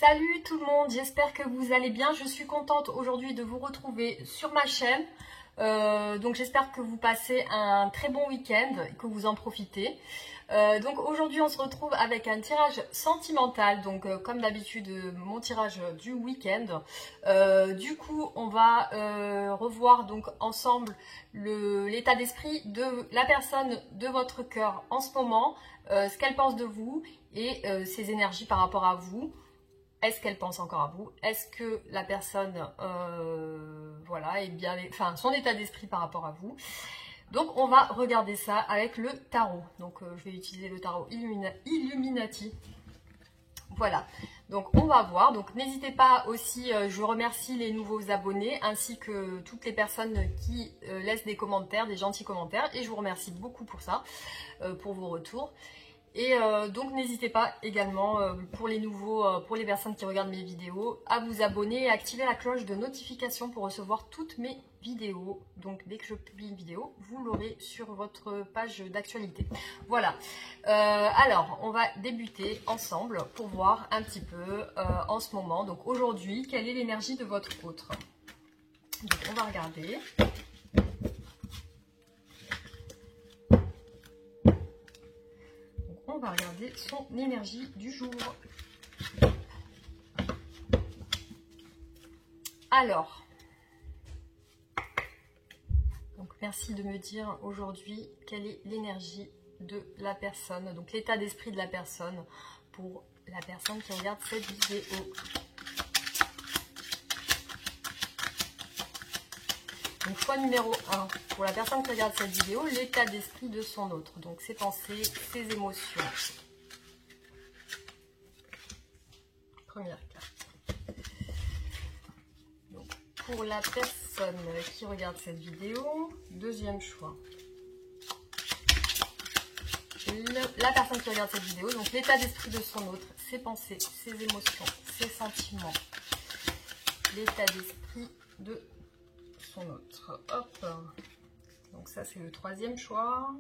Salut tout le monde, j'espère que vous allez bien. Je suis contente aujourd'hui de vous retrouver sur ma chaîne. Donc j'espère que vous passez un très bon week-end et que vous en profitez. Donc aujourd'hui on se retrouve avec un tirage sentimental, donc comme d'habitude mon tirage du week-end. Du coup on va revoir donc ensemble l'état d'esprit de la personne de votre cœur en ce moment, ce qu'elle pense de vous et ses énergies par rapport à vous. Est-ce qu'elle pense encore à vous? Est-ce que la personne voilà, est bien, enfin son état d'esprit par rapport à vous? Donc on va regarder ça avec le tarot. Donc je vais utiliser le tarot Illuminati. Voilà, donc on va voir. Donc n'hésitez pas aussi, je remercie les nouveaux abonnés ainsi que toutes les personnes qui laissent des commentaires, des gentils commentaires. Et je vous remercie beaucoup pour ça, pour vos retours. Et donc n'hésitez pas également pour les nouveaux, pour les personnes qui regardent mes vidéos, à vous abonner et activer la cloche de notification pour recevoir toutes mes vidéos. Donc dès que je publie une vidéo, vous l'aurez sur votre page d'actualité. Voilà, alors on va débuter ensemble pour voir un petit peu en ce moment. Donc aujourd'hui, quelle est l'énergie de votre autre? Donc on va regarder. On va regarder son énergie du jour. Alors, donc merci de me dire aujourd'hui quelle est l'énergie de la personne, donc l'état d'esprit de la personne pour la personne qui regarde cette vidéo. Donc choix numéro 1, pour la personne qui regarde cette vidéo, l'état d'esprit de son autre. Donc ses pensées, ses émotions. Première carte. Donc, pour la personne qui regarde cette vidéo, deuxième choix. La personne qui regarde cette vidéo, donc l'état d'esprit de son autre, ses pensées, ses émotions, ses sentiments. L'état d'esprit de son autre. Hop. Donc ça c'est le troisième choix.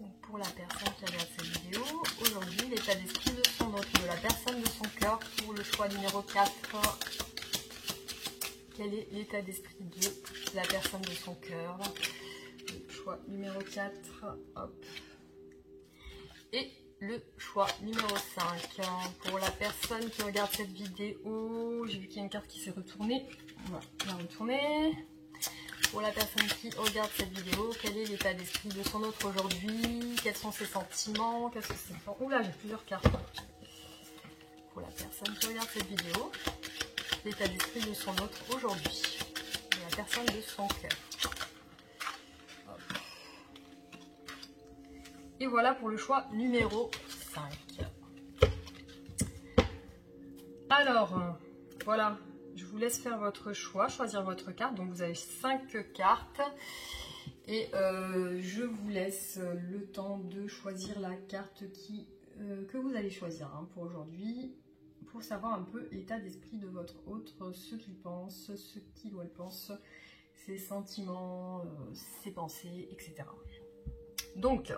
Donc pour la personne qui regarde cette vidéo, aujourd'hui l'état d'esprit de son autre, de la personne de son cœur pour le choix numéro 4. Quel est l'état d'esprit de la personne de son cœur? Le choix numéro 4. Hop. Et le choix numéro 5 pour la personne qui regarde cette vidéo. J'ai vu qu'il y a une carte qui s'est retournée. Voilà, on va retourner. Pour la personne qui regarde cette vidéo, quel est l'état d'esprit de son autre aujourd'hui? Quels sont ses sentiments? Quels sont ses... Oula, j'ai plusieurs cartes. Pour la personne qui regarde cette vidéo, l'état d'esprit de son autre aujourd'hui. De la personne de son cœur. Et voilà pour le choix numéro 5. Alors, voilà, je vous laisse faire votre choix, choisir votre carte. Donc vous avez 5 cartes. Et je vous laisse le temps de choisir la carte que vous allez choisir pour aujourd'hui. Pour savoir un peu l'état d'esprit de votre autre, ce qu'il pense, ce qu'il ou elle pense, ses sentiments, ses pensées, etc. Donc,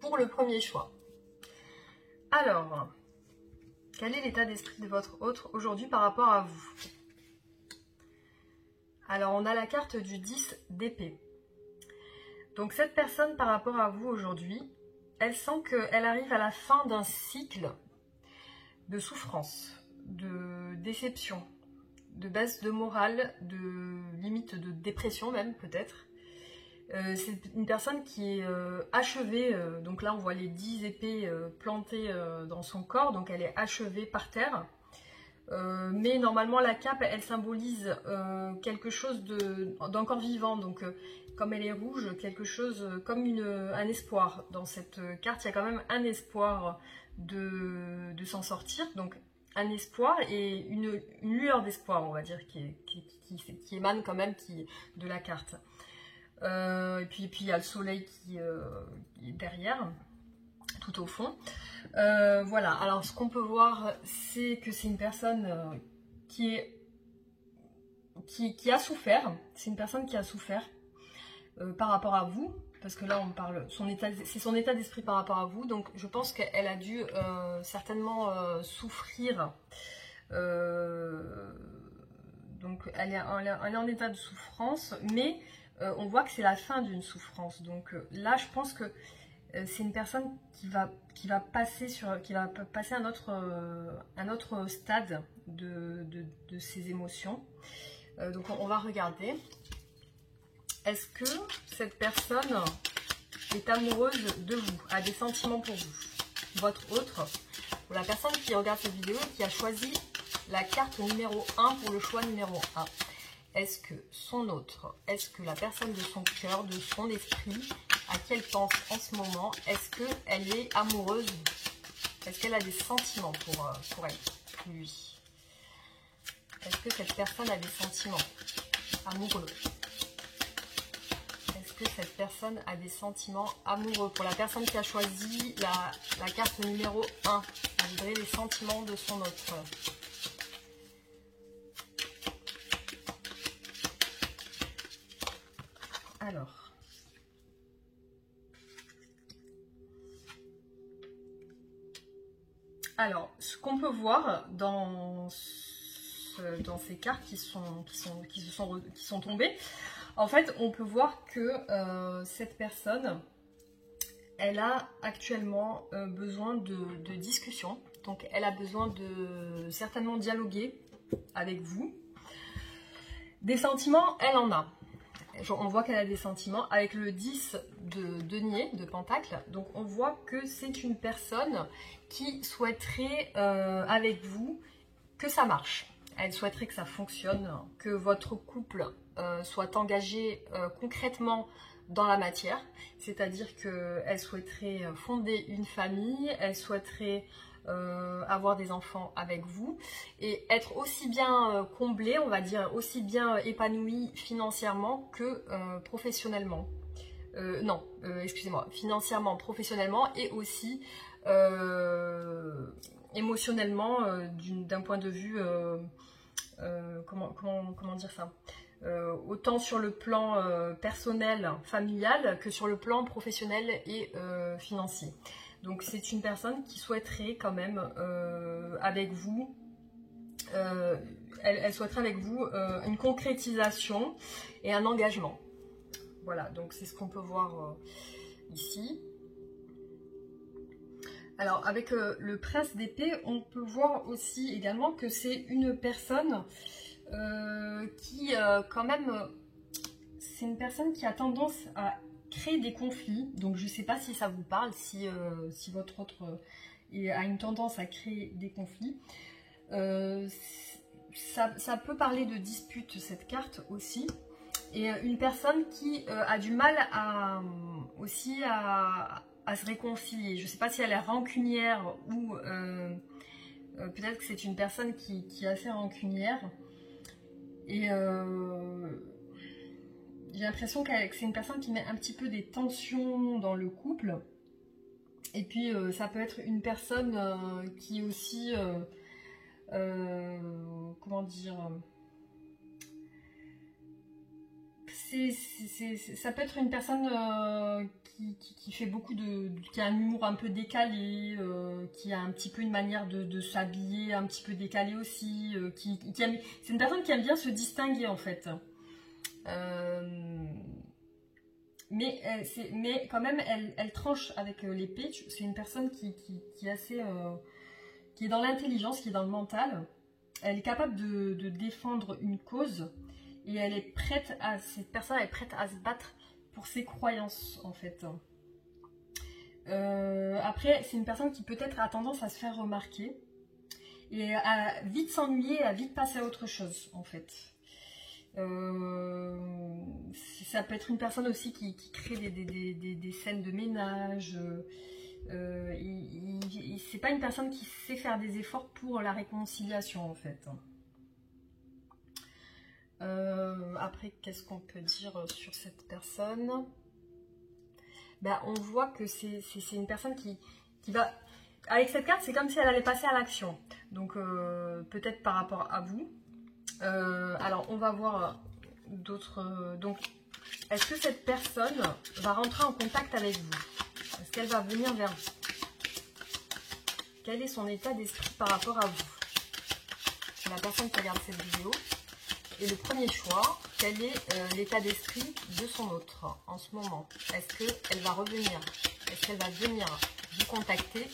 pour le premier choix. Alors, quel est l'état d'esprit de votre autre aujourd'hui par rapport à vous? Alors, on a la carte du 10 d'épée. Donc, cette personne par rapport à vous aujourd'hui, elle sent qu'elle arrive à la fin d'un cycle de souffrance, de déception, de baisse de morale, de limite de dépression même peut-être. C'est une personne qui est achevée, donc là on voit les 10 épées plantées dans son corps, donc elle est achevée par terre. Mais normalement la cape elle symbolise quelque chose d'encore vivant, donc comme elle est rouge, quelque chose comme un espoir. Dans cette carte il y a quand même un espoir de s'en sortir, donc un espoir et une lueur d'espoir on va dire qui émane quand même de la carte. Et puis il y a le soleil qui est derrière, tout au fond. Voilà, alors ce qu'on peut voir, c'est que c'est une personne qui a souffert. C'est une personne qui a souffert par rapport à vous. parce que là on parle, c'est son état d'esprit par rapport à vous, donc je pense qu'elle a dû certainement souffrir, donc elle est en état de souffrance, mais on voit que c'est la fin d'une souffrance, donc là je pense que c'est une personne qui va passer à un autre stade de ses émotions. Donc on va regarder. Est-ce que cette personne est amoureuse de vous, a des sentiments pour vous? Votre autre, ou la personne qui regarde cette vidéo et qui a choisi la carte numéro 1 pour le choix numéro 1. Est-ce que son autre, est-ce que la personne de son cœur, de son esprit, à qui elle pense en ce moment, est-ce qu'elle est amoureuse? Est-ce qu'elle a des sentiments pour elle, pour lui? Est-ce que cette personne a des sentiments amoureux? Est-ce que cette personne a des sentiments amoureux? Pour la personne qui a choisi la carte numéro 1, je dirais les sentiments de son autre. Alors, ce qu'on peut voir dans ces cartes qui sont tombées, en fait, on peut voir que cette personne, elle a actuellement besoin de discussion. Donc, elle a besoin de certainement dialoguer avec vous. Des sentiments, elle en a. On voit qu'elle a des sentiments avec le 10 de denier, de pentacle. Donc, on voit que c'est une personne qui souhaiterait avec vous que ça marche. Elle souhaiterait que ça fonctionne, que votre couple soit engagé concrètement dans la matière. C'est-à-dire qu'elle souhaiterait fonder une famille, elle souhaiterait avoir des enfants avec vous et être aussi bien comblée, on va dire, aussi bien épanouie financièrement que professionnellement. Non, excusez-moi, financièrement, professionnellement et aussi émotionnellement d'un point de vue, comment dire ça, autant sur le plan personnel, familial, que sur le plan professionnel et financier. Donc c'est une personne qui souhaiterait quand même avec vous, elle souhaiterait avec vous une concrétisation et un engagement. Voilà, donc c'est ce qu'on peut voir ici. Alors avec le prince d'épée, on peut voir aussi également que c'est une personne qui quand même, c'est une personne qui a tendance à créer des conflits. Donc je ne sais pas si ça vous parle, si votre autre a une tendance à créer des conflits. Ça peut parler de dispute, cette carte aussi. Et une personne qui a du mal aussi à se réconcilier. Je ne sais pas si elle est rancunière ou peut-être que c'est une personne qui est assez rancunière. Et j'ai l'impression que c'est une personne qui met un petit peu des tensions dans le couple. Et puis ça peut être une personne qui aussi, comment dire, ça peut être une personne qui fait beaucoup qui a un humour un peu décalé, qui a un petit peu une manière de s'habiller un petit peu décalée aussi, c'est une personne qui aime bien se distinguer en fait. Mais quand même elle tranche avec l'épée. C'est une personne qui est assez qui est dans l'intelligence, qui est dans le mental. Elle est capable de défendre une cause et cette personne est prête à se battre pour ses croyances en fait. Après c'est une personne qui peut-être a tendance à se faire remarquer et à vite s'ennuyer, à vite passer à autre chose en fait. Ça peut être une personne aussi qui crée des scènes de ménage. C'est pas une personne qui sait faire des efforts pour la réconciliation en fait. Après, qu'est-ce qu'on peut dire sur cette personne? Ben, on voit que c'est une personne qui va... Avec cette carte, c'est comme si elle allait passer à l'action. Donc, peut-être par rapport à vous. Alors, on va voir d'autres... donc, Est-ce que cette personne va rentrer en contact avec vous? Est-ce qu'elle va venir vers vous? Quel est son état d'esprit par rapport à vous? La personne qui regarde cette vidéo. Et le premier choix, quel est l'état d'esprit de son autre en ce moment? Est-ce qu'elle va revenir? Est-ce qu'elle va venir vous contacter?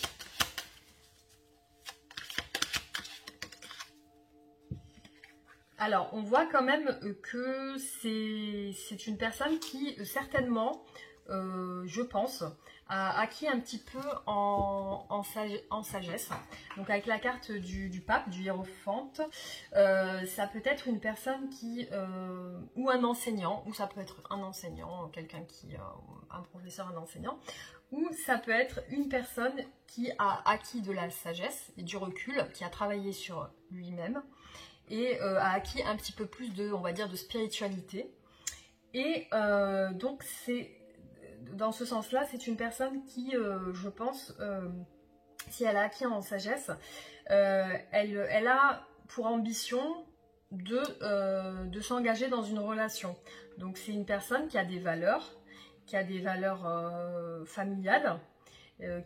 Alors, on voit quand même que c'est une personne qui, certainement, je pense, a acquis un petit peu en sagesse. Donc, avec la carte du pape, du hiérophante, ça peut être une personne qui, ou un enseignant, ou ça peut être un enseignant, quelqu'un qui, un professeur, un enseignant, ou ça peut être une personne qui a acquis de la sagesse et du recul, qui a travaillé sur lui-même, et a acquis un petit peu plus de, on va dire, de spiritualité. Et donc, c'est dans ce sens-là, c'est une personne qui, je pense, si elle a acquis en sagesse, elle a pour ambition de s'engager dans une relation. Donc, c'est une personne qui a des valeurs familiales,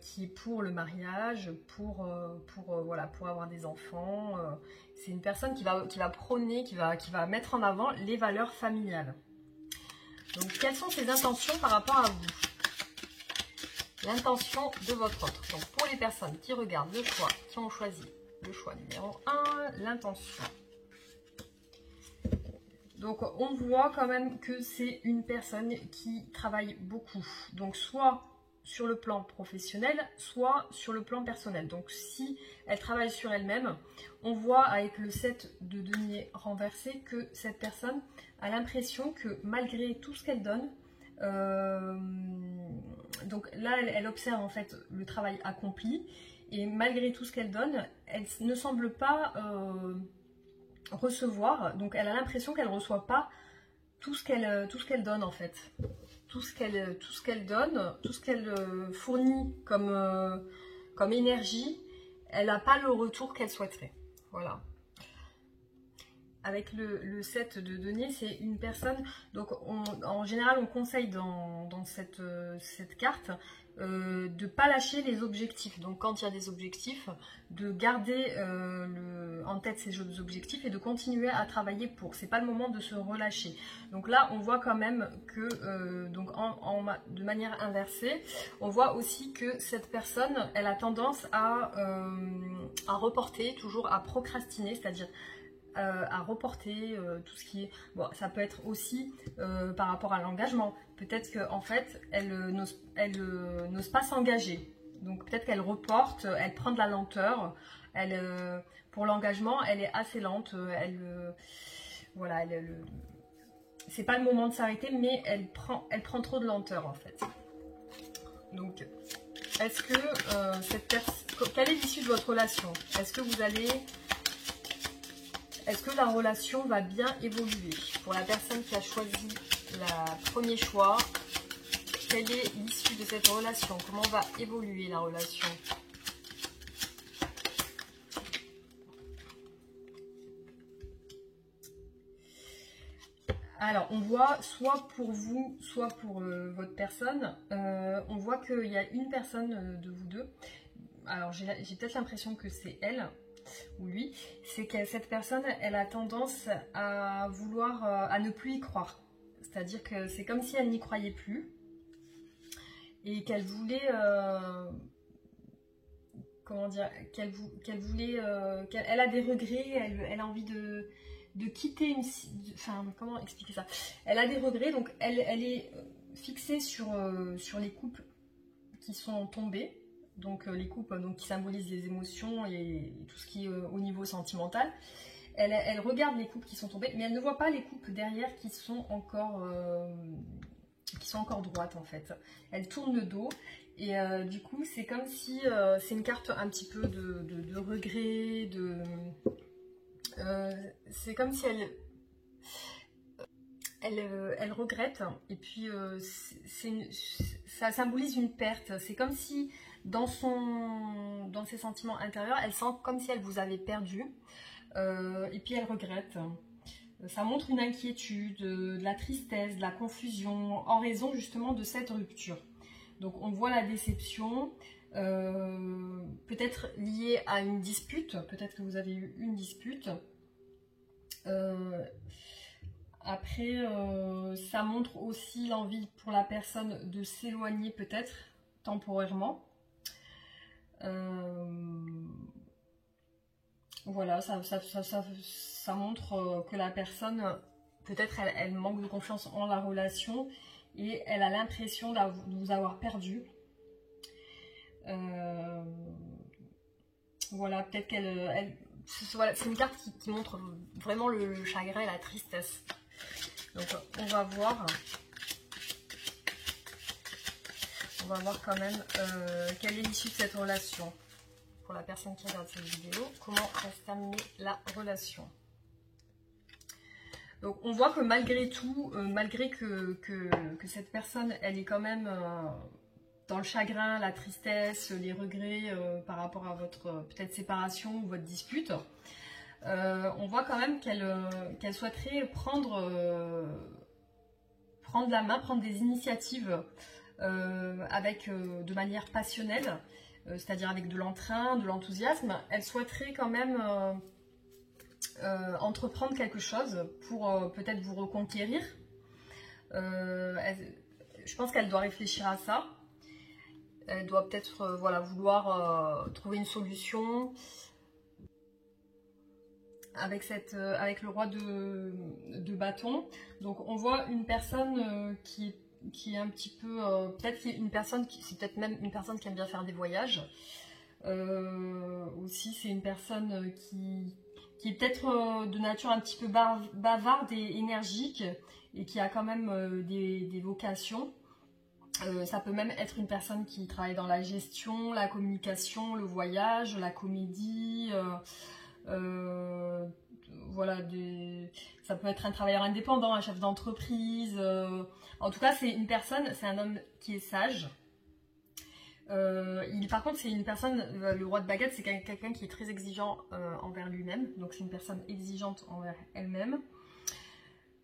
qui est pour le mariage, pour avoir des enfants. C'est une personne qui va prôner, qui va mettre en avant les valeurs familiales. Donc, quelles sont ses intentions par rapport à vous? L'intention de votre autre. Donc, pour les personnes qui regardent le choix, qui ont choisi le choix numéro 1, l'intention. Donc, on voit quand même que c'est une personne qui travaille beaucoup. Donc, soit sur le plan professionnel, soit sur le plan personnel. Donc, si elle travaille sur elle-même, on voit avec le 7 de denier renversé que cette personne a l'impression que malgré tout ce qu'elle donne, donc là, elle observe en fait le travail accompli, et malgré tout ce qu'elle donne, elle ne semble pas recevoir. Donc, elle a l'impression qu'elle ne reçoit pas tout ce qu'elle donne en fait. Tout ce qu'elle donne, tout ce qu'elle fournit comme énergie, elle n'a pas le retour qu'elle souhaiterait. Voilà. Avec le 7 de denier, c'est une personne, donc en général on conseille dans cette carte de ne pas lâcher les objectifs. Donc quand il y a des objectifs, de garder en tête ces objectifs et de continuer à travailler pour. C'est pas le moment de se relâcher. Donc là on voit quand même que donc de manière inversée, on voit aussi que cette personne, elle a tendance à reporter, toujours à procrastiner, c'est-à-dire à reporter tout ce qui est... Bon, ça peut être aussi par rapport à l'engagement. Peut-être qu'en fait, elle n'ose pas s'engager. Donc peut-être qu'elle reporte, elle prend de la lenteur. Pour l'engagement, elle est assez lente. Voilà, c'est pas le moment de s'arrêter, mais elle prend trop de lenteur en fait. Donc, est-ce que quelle est l'issue de votre relation? Est-ce que la relation va bien évoluer? Pour la personne qui a choisi le premier choix, quelle est l'issue de cette relation? Comment va évoluer la relation? Alors, on voit, soit pour vous, soit pour votre personne, on voit qu'il y a une personne de vous deux. Alors, j'ai peut-être l'impression que c'est elle ou lui, c'est que cette personne, elle a tendance à vouloir, à ne plus y croire. C'est-à-dire que c'est comme si elle n'y croyait plus et qu'elle voulait, comment dire, qu'elle voulait, elle a des regrets, elle a envie de quitter enfin, comment expliquer ça? Elle a des regrets, donc elle est fixée sur les couples qui sont tombés. Donc les coupes qui symbolisent les émotions et tout ce qui est au niveau sentimental. Elle regarde les coupes qui sont tombées, mais elle ne voit pas les coupes derrière qui sont encore droites en fait. Elle tourne le dos et du coup c'est comme si c'est une carte un petit peu de regret, c'est comme si elle regrette et puis ça symbolise une perte. C'est comme si dans ses sentiments intérieurs, elle sent comme si elle vous avait perdu et puis elle regrette. Ça montre une inquiétude, de la tristesse, de la confusion, en raison justement de cette rupture. Donc on voit la déception, peut-être liée à une dispute, peut-être que vous avez eu une dispute. Après, ça montre aussi l'envie pour la personne de s'éloigner peut-être temporairement. Voilà, ça montre que la personne, peut-être elle manque de confiance en la relation et elle a l'impression de vous avoir perdu. Voilà, peut-être qu'elle... Voilà, c'est une carte qui montre vraiment le chagrin et la tristesse. Donc on va voir. On va voir quand même quelle est l'issue de cette relation. Pour la personne qui regarde cette vidéo, comment va se terminer la relation. Donc on voit que malgré tout, malgré que cette personne, elle est quand même dans le chagrin, la tristesse, les regrets par rapport à votre peut-être séparation ou votre dispute, on voit quand même qu'elle souhaiterait prendre la main, prendre des initiatives de manière passionnelle, c'est-à-dire avec de l'entrain, de l'enthousiasme. Elle souhaiterait quand même entreprendre quelque chose pour peut-être vous reconquérir. Je pense qu'elle doit réfléchir à ça. Elle doit peut-être voilà, vouloir trouver une solution avec le roi de bâton. Donc on voit une personne qui est un petit peu, peut-être une personne c'est peut-être même une personne qui aime bien faire des voyages. Aussi c'est une personne qui est peut-être de nature un petit peu bavarde et énergique et qui a quand même des vocations. Ça peut même être une personne qui travaille dans la gestion, la communication, le voyage, la comédie, voilà, ça peut être un travailleur indépendant, un chef d'entreprise. En tout cas, c'est une personne, c'est un homme qui est sage. Par contre, c'est une personne, le roi de baguette, c'est quelqu'un qui est très exigeant envers lui-même. Donc, c'est une personne exigeante envers elle-même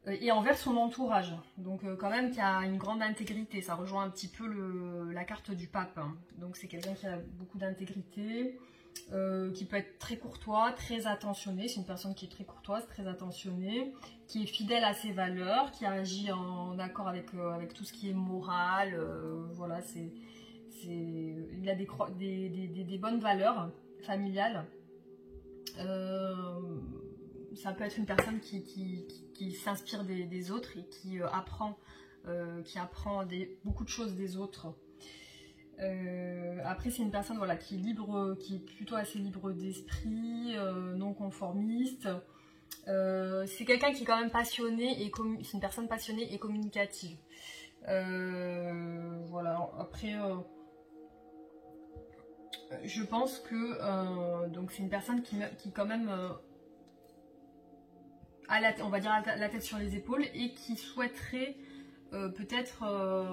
et envers son entourage. Donc, quand même, qui a une grande intégrité. Ça rejoint un petit peu la carte du pape. Hein. Donc, c'est quelqu'un qui a beaucoup d'intégrité. Qui peut être très courtois, très attentionné. C'est une personne qui est très courtoise, très attentionnée, qui est fidèle à ses valeurs, qui agit en accord avec tout ce qui est moral. Voilà, il a des bonnes valeurs familiales. Ça peut être une personne qui s'inspire des autres et qui apprend beaucoup de choses des autres. Après c'est une personne voilà, qui est libre, qui est plutôt assez libre d'esprit, non conformiste. C'est quelqu'un qui est quand même passionné et c'est une personne passionnée et communicative. Voilà. Après, je pense que donc c'est une personne qui quand même on va dire la tête sur les épaules et qui souhaiterait peut-être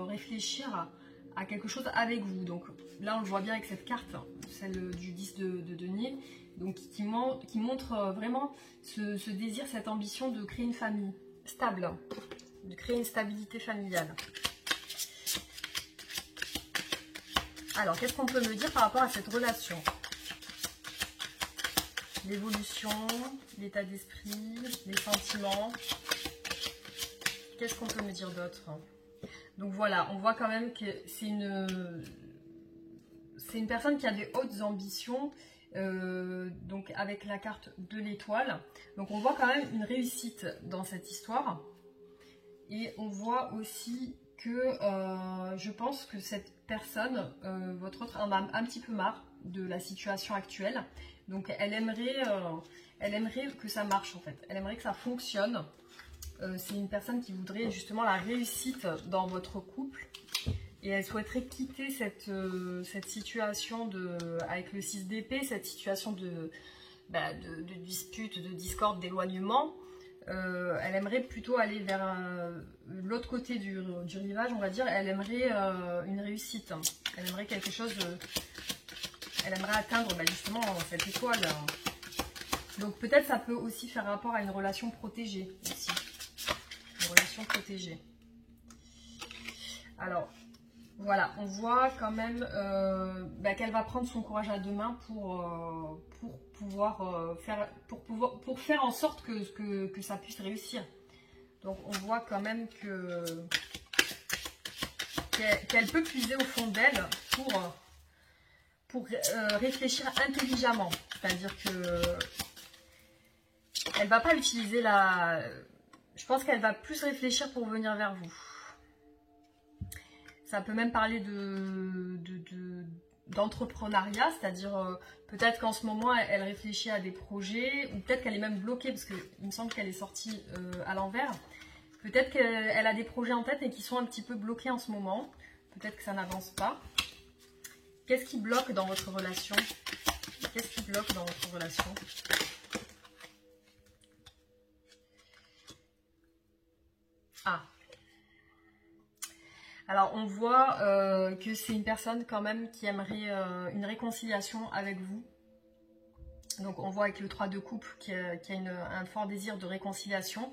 réfléchir à quelque chose avec vous. Donc là on le voit bien avec cette carte, celle du 10 de denier, donc qui montre vraiment ce désir, cette ambition de créer une famille stable, de créer une stabilité familiale. Alors qu'est-ce qu'on peut me dire par rapport à cette relation? L'évolution, l'état d'esprit, les sentiments. Qu'est-ce qu'on peut me dire d'autre? Donc voilà, on voit quand même que c'est une personne qui a des hautes ambitions, donc avec la carte de l'étoile. Donc on voit quand même une réussite dans cette histoire. Et on voit aussi que je pense que cette personne, votre autre, en a un petit peu marre de la situation actuelle. Donc elle aimerait que ça marche en fait. Elle aimerait que ça fonctionne. C'est une personne qui voudrait justement la réussite dans votre couple. Et elle souhaiterait quitter cette situation avec le 6 d'épée, cette situation de dispute, de discorde, d'éloignement. Elle aimerait plutôt aller vers l'autre côté du rivage, on va dire. Elle aimerait une réussite. Elle aimerait quelque chose elle aimerait atteindre justement cette étoile. Donc peut-être ça peut aussi faire rapport à une relation protégée aussi. relation protégée. Alors, voilà, on voit quand même qu'elle va prendre son courage à deux mains pour faire en sorte que ça puisse réussir. Donc, on voit quand même qu'elle peut puiser au fond d'elle pour réfléchir intelligemment. C'est-à-dire que elle va pas utiliser je pense qu'elle va plus réfléchir pour venir vers vous. Ça peut même parler d'entrepreneuriat, c'est-à-dire peut-être qu'en ce moment, elle réfléchit à des projets, ou peut-être qu'elle est même bloquée, parce qu'il me semble qu'elle est sortie à l'envers. Peut-être qu'elle a des projets en tête, mais qui sont un petit peu bloqués en ce moment. Peut-être que ça n'avance pas. Qu'est-ce qui bloque dans votre relation? Qu'est-ce qui bloque dans votre relation? Ah. Alors, on voit que c'est une personne quand même qui aimerait une réconciliation avec vous. Donc, on voit avec le 3 de coupe qu'il y a un fort désir de réconciliation.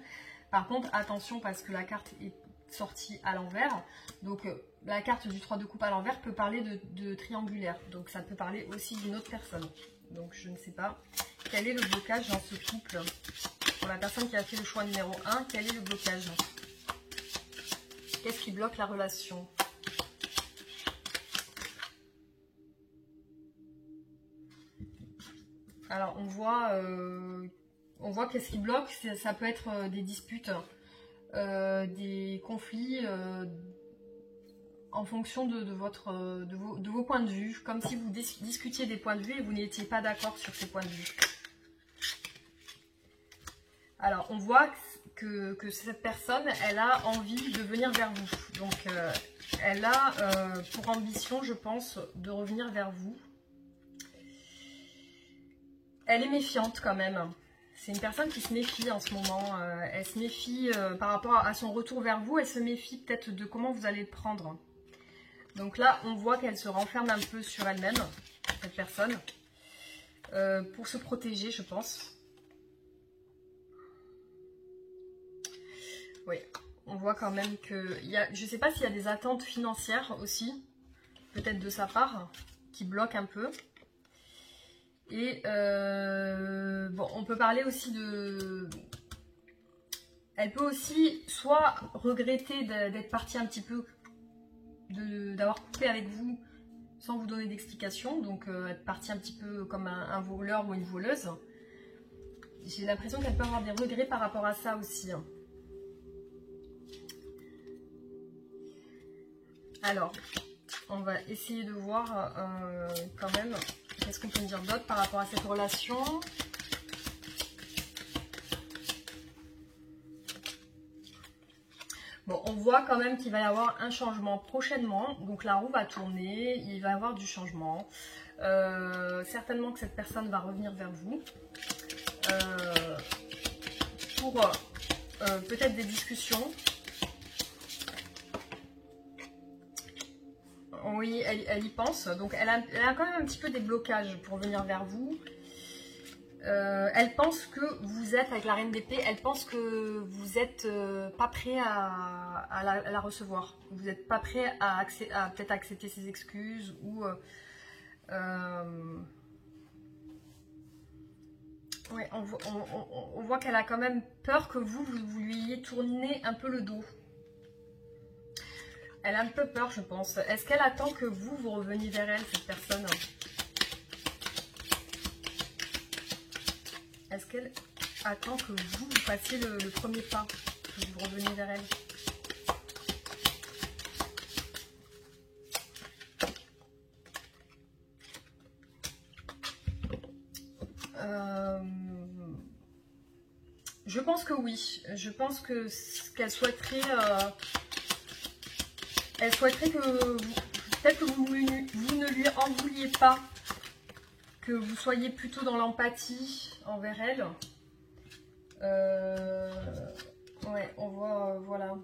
Par contre, attention parce que la carte est sortie à l'envers. Donc, la carte du 3 de coupe à l'envers peut parler de triangulaire. Donc, ça peut parler aussi d'une autre personne. Donc, je ne sais pas. Quel est le blocage dans ce couple? Pour la personne qui a fait le choix numéro 1, quel est le blocage? Qu'est-ce qui bloque la relation? Alors, on voit qu'est-ce qui bloque. Ça peut être des disputes, des conflits en fonction de vos points de vue. Comme si vous discutiez des points de vue et vous n'étiez pas d'accord sur ces points de vue. Alors, on voit que cette personne, elle a envie de venir vers vous. Donc, elle a pour ambition, je pense, de revenir vers vous. Elle est méfiante quand même. C'est une personne qui se méfie en ce moment. Elle se méfie par rapport à son retour vers vous. Elle se méfie peut-être de comment vous allez le prendre. Donc là, on voit qu'elle se renferme un peu sur elle-même, cette personne, pour se protéger, je pense. Oui, on voit quand même que... je ne sais pas s'il y a des attentes financières aussi, peut-être de sa part, qui bloquent un peu. Et bon, on peut parler aussi de... Elle peut aussi soit regretter d'être partie un petit peu, d'avoir coupé avec vous sans vous donner d'explication, donc être partie un petit peu comme un voleur ou une voleuse. J'ai l'impression qu'elle peut avoir des regrets par rapport à ça aussi. Alors, on va essayer de voir quand même qu'est-ce qu'on peut me dire d'autre par rapport à cette relation. Bon, on voit quand même qu'il va y avoir un changement prochainement. Donc la roue va tourner, il va y avoir du changement. Certainement que cette personne va revenir vers vous pour peut-être des discussions. Oui, elle y pense. Donc, elle a quand même un petit peu des blocages pour venir vers vous. Elle pense que vous êtes, avec la reine d'épée, elle pense que vous n'êtes pas prêt à la recevoir. Vous n'êtes pas prêt à peut-être accepter ses excuses ou... ouais, on voit qu'elle a quand même peur que vous lui ayez tourné un peu le dos. Elle a un peu peur, je pense. Est-ce qu'elle attend que vous reveniez vers elle, cette personne? Est-ce qu'elle attend que vous fassiez le premier pas, que vous reveniez vers elle? Je pense que oui. Je pense que qu'elle souhaiterait... elle souhaiterait que peut-être que vous ne lui en vouliez pas, que vous soyez plutôt dans l'empathie envers elle. Ouais, on voit, voilà.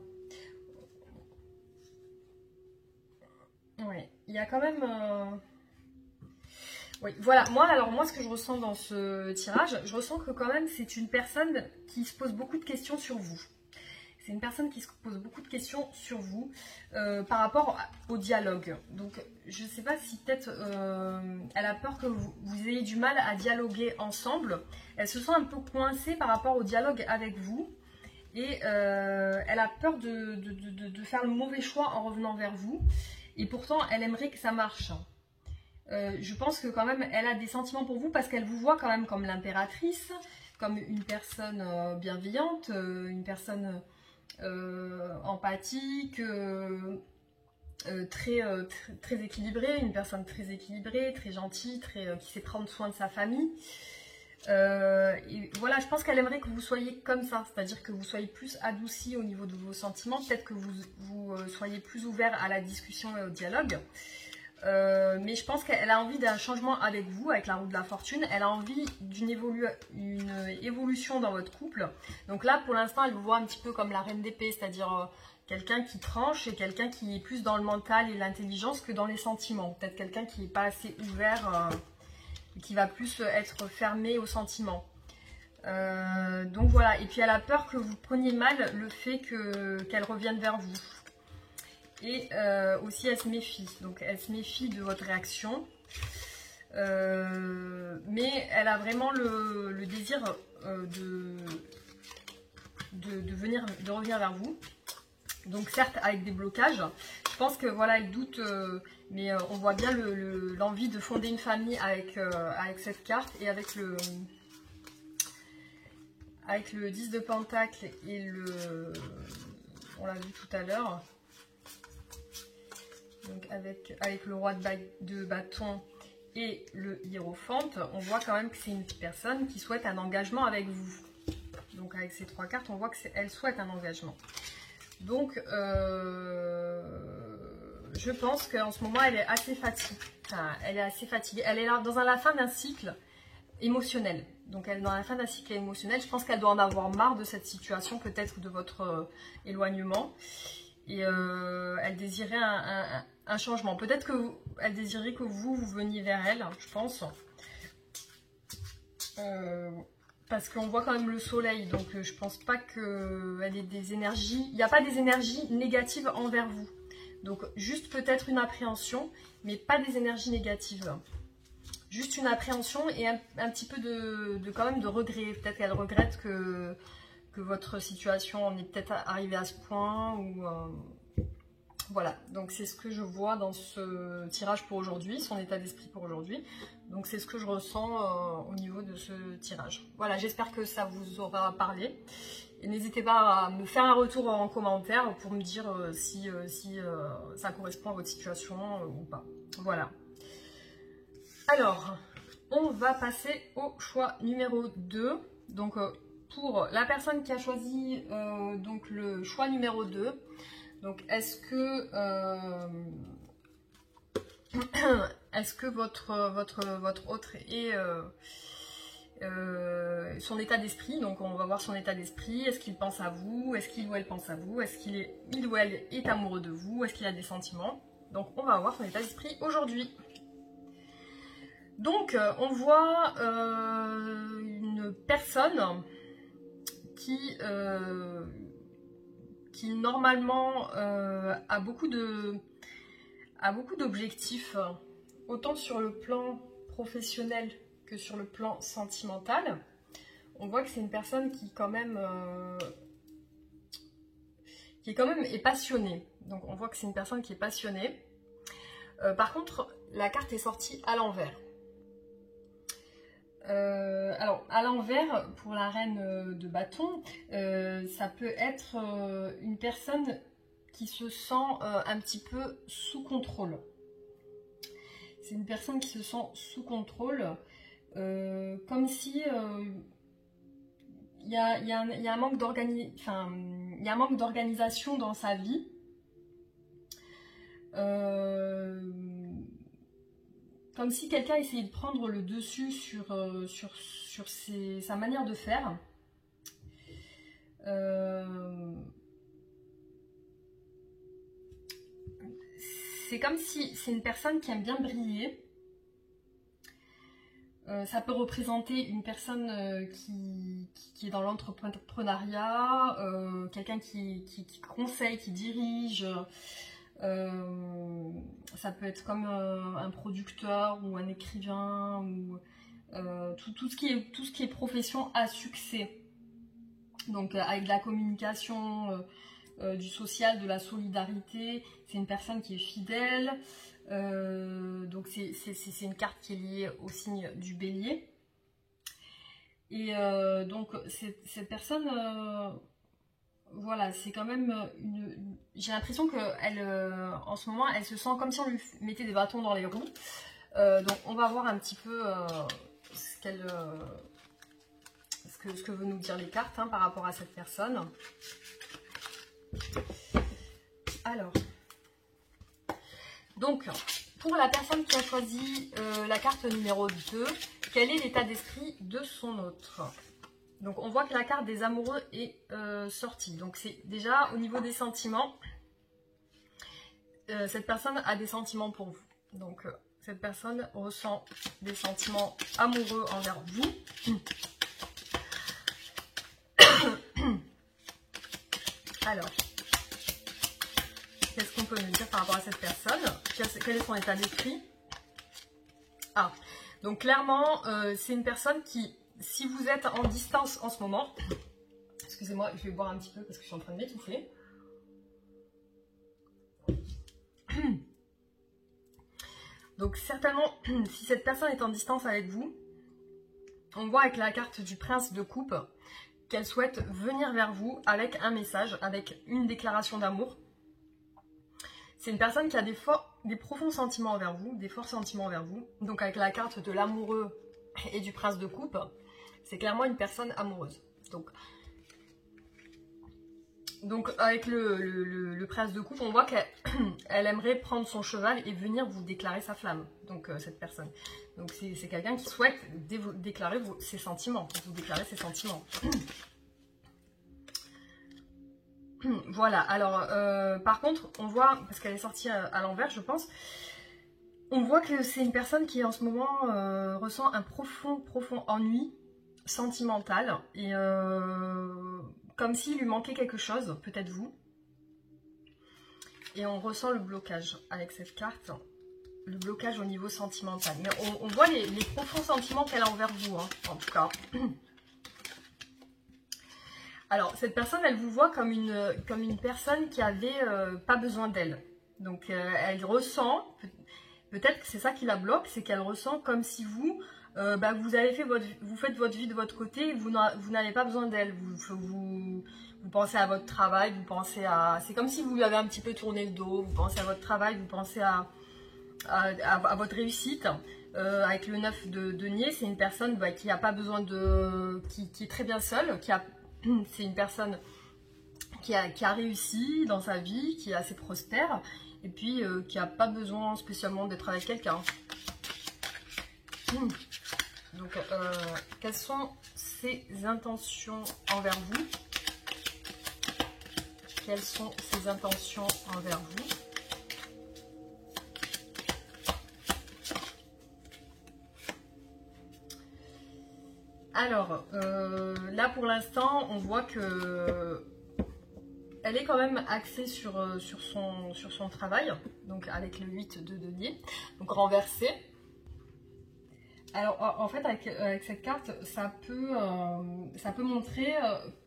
Ouais, il y a quand même... Oui, voilà, moi, ce que je ressens dans ce tirage, je ressens que quand même, c'est une personne qui se pose beaucoup de questions sur vous. C'est une personne qui se pose beaucoup de questions sur vous par rapport au dialogue. Donc, je ne sais pas si peut-être elle a peur que vous ayez du mal à dialoguer ensemble. Elle se sent un peu coincée par rapport au dialogue avec vous. Et elle a peur de faire le mauvais choix en revenant vers vous. Et pourtant, elle aimerait que ça marche. Je pense que quand même, elle a des sentiments pour vous parce qu'elle vous voit quand même comme l'impératrice, comme une personne bienveillante, une personne empathique, très équilibrée, une personne très équilibrée, très gentille, qui sait prendre soin de sa famille. Et voilà, je pense qu'elle aimerait que vous soyez comme ça, c'est-à-dire que vous soyez plus adouci au niveau de vos sentiments, peut-être que vous soyez plus ouvert à la discussion et au dialogue. Mais je pense qu'elle a envie d'un changement avec vous, avec la roue de la fortune. Elle a envie d'une évolution dans votre couple. Donc là, pour l'instant, elle vous voit un petit peu comme la reine d'épée, c'est-à-dire quelqu'un qui tranche et quelqu'un qui est plus dans le mental et l'intelligence que dans les sentiments. Peut-être quelqu'un qui n'est pas assez ouvert, qui va plus être fermé aux sentiments. Donc voilà, et puis elle a peur que vous preniez mal le fait qu'elle revienne vers vous. Et aussi elle se méfie, donc elle se méfie de votre réaction. Mais elle a vraiment le désir de revenir vers vous. Donc certes avec des blocages. Je pense que voilà, elle doute, mais on voit bien l'envie de fonder une famille avec cette carte et avec le 10 de Pentacle et on l'a vu tout à l'heure. Donc avec le roi de bâton et le hiérophante, on voit quand même que c'est une personne qui souhaite un engagement avec vous. Donc avec ces trois cartes, on voit qu'elle souhaite un engagement. Donc je pense qu'en ce moment, elle est assez fatiguée. Enfin, elle est assez fatiguée. Elle est là dans la fin d'un cycle émotionnel. Donc elle est dans la fin d'un cycle émotionnel. Je pense qu'elle doit en avoir marre de cette situation, peut-être de votre éloignement. Et elle désirait un changement. Peut-être qu'elle désirait que vous veniez vers elle, je pense. Parce qu'on voit quand même le soleil, donc je pense pas qu'elle ait des énergies. Il n'y a pas des énergies négatives envers vous. Donc juste peut-être une appréhension, mais pas des énergies négatives. Juste une appréhension et un petit peu quand même de regret. Peut-être qu'elle regrette que votre situation en est peut-être arrivée à ce point. Voilà, donc c'est ce que je vois dans ce tirage pour aujourd'hui, son état d'esprit pour aujourd'hui. Donc c'est ce que je ressens au niveau de ce tirage. Voilà, j'espère que ça vous aura parlé. Et n'hésitez pas à me faire un retour en commentaire pour me dire si ça correspond à votre situation ou pas. Voilà. Alors, on va passer au choix numéro 2. Donc pour la personne qui a choisi donc le choix numéro 2, donc est-ce que votre autre est son état d'esprit, donc on va voir son état d'esprit, est-ce qu'il pense à vous, est-ce qu'il ou elle pense à vous, est-ce qu'il ou elle est amoureux de vous, est-ce qu'il a des sentiments. Donc on va voir son état d'esprit aujourd'hui. Donc on voit une personne qui normalement a beaucoup d'objectifs, autant sur le plan professionnel que sur le plan sentimental. On voit que c'est une personne qui quand même est passionnée. Donc on voit que c'est une personne qui est passionnée. Par contre, la carte est sortie à l'envers. Alors, à l'envers, pour la reine de bâton, ça peut être une personne qui se sent un petit peu sous contrôle. C'est une personne qui se sent sous contrôle, comme si il y a un manque d'organisation dans sa vie. Comme si quelqu'un essayait de prendre le dessus sur sa manière de faire. C'est comme si c'est une personne qui aime bien briller. Ça peut représenter une personne qui est dans l'entrepreneuriat, quelqu'un qui conseille, qui dirige. Ça peut être comme un producteur ou un écrivain ou tout ce qui est profession à succès. Donc avec de la communication, du social, de la solidarité. C'est une personne qui est fidèle. Donc c'est une carte qui est liée au signe du Bélier. Et donc cette personne, voilà, c'est quand même j'ai l'impression qu'elle, en ce moment, elle se sent comme si on lui mettait des bâtons dans les roues. Donc on va voir un petit peu ce que veut nous dire les cartes par rapport à cette personne. Alors, donc, pour la personne qui a choisi la carte numéro 2, quel est l'état d'esprit de son autre? Donc, on voit que la carte des amoureux est sortie. Donc, c'est déjà au niveau des sentiments, cette personne a des sentiments pour vous. Donc, cette personne ressent des sentiments amoureux envers vous. Alors, qu'est-ce qu'on peut nous dire par rapport à cette personne? Quel est son état d'esprit? Ah, donc clairement, c'est une personne qui, si vous êtes en distance en ce moment, excusez-moi, je vais boire un petit peu parce que je suis en train de m'étouffer. Donc certainement, si cette personne est en distance avec vous, on voit avec la carte du prince de coupe qu'elle souhaite venir vers vous avec un message, avec une déclaration d'amour. C'est une personne qui a des profonds sentiments envers vous, des forts sentiments envers vous. Donc avec la carte de l'amoureux et du prince de coupe, c'est clairement une personne amoureuse. Donc avec le prince de coupe, on voit qu'elle aimerait prendre son cheval et venir vous déclarer sa flamme. Donc cette personne. Donc c'est quelqu'un qui souhaite déclarer ses sentiments, vous déclarer ses sentiments. Voilà, alors par contre, on voit, parce qu'elle est sortie à l'envers, je pense, on voit que c'est une personne qui en ce moment ressent un profond ennui sentimental et comme s'il lui manquait quelque chose, peut-être vous. Et on ressent le blocage avec cette carte, le blocage au niveau sentimental. Mais on voit les profonds sentiments qu'elle a envers vous, en tout cas. Alors, cette personne, elle vous voit comme une personne qui avait pas besoin d'elle. Donc, elle ressent, peut-être que c'est ça qui la bloque, c'est qu'elle ressent comme si vous, vous faites votre vie de votre côté, vous n'avez pas besoin d'elle. Vous pensez à votre travail, vous pensez à... C'est comme si vous lui avez un petit peu tourné le dos, vous pensez à votre travail, vous pensez à votre réussite. Avec le 9 de denier, c'est une personne qui n'a pas besoin de... qui est très bien seule, c'est une personne qui a réussi dans sa vie, qui est assez prospère, et puis qui n'a pas besoin spécialement d'être avec quelqu'un. Donc, quelles sont ses intentions envers vous? Quelles sont ses intentions envers vous? Alors, là pour l'instant, on voit que elle est quand même axée sur son travail, donc avec le 8 de denier, donc renversé. Alors en fait avec cette carte, ça peut montrer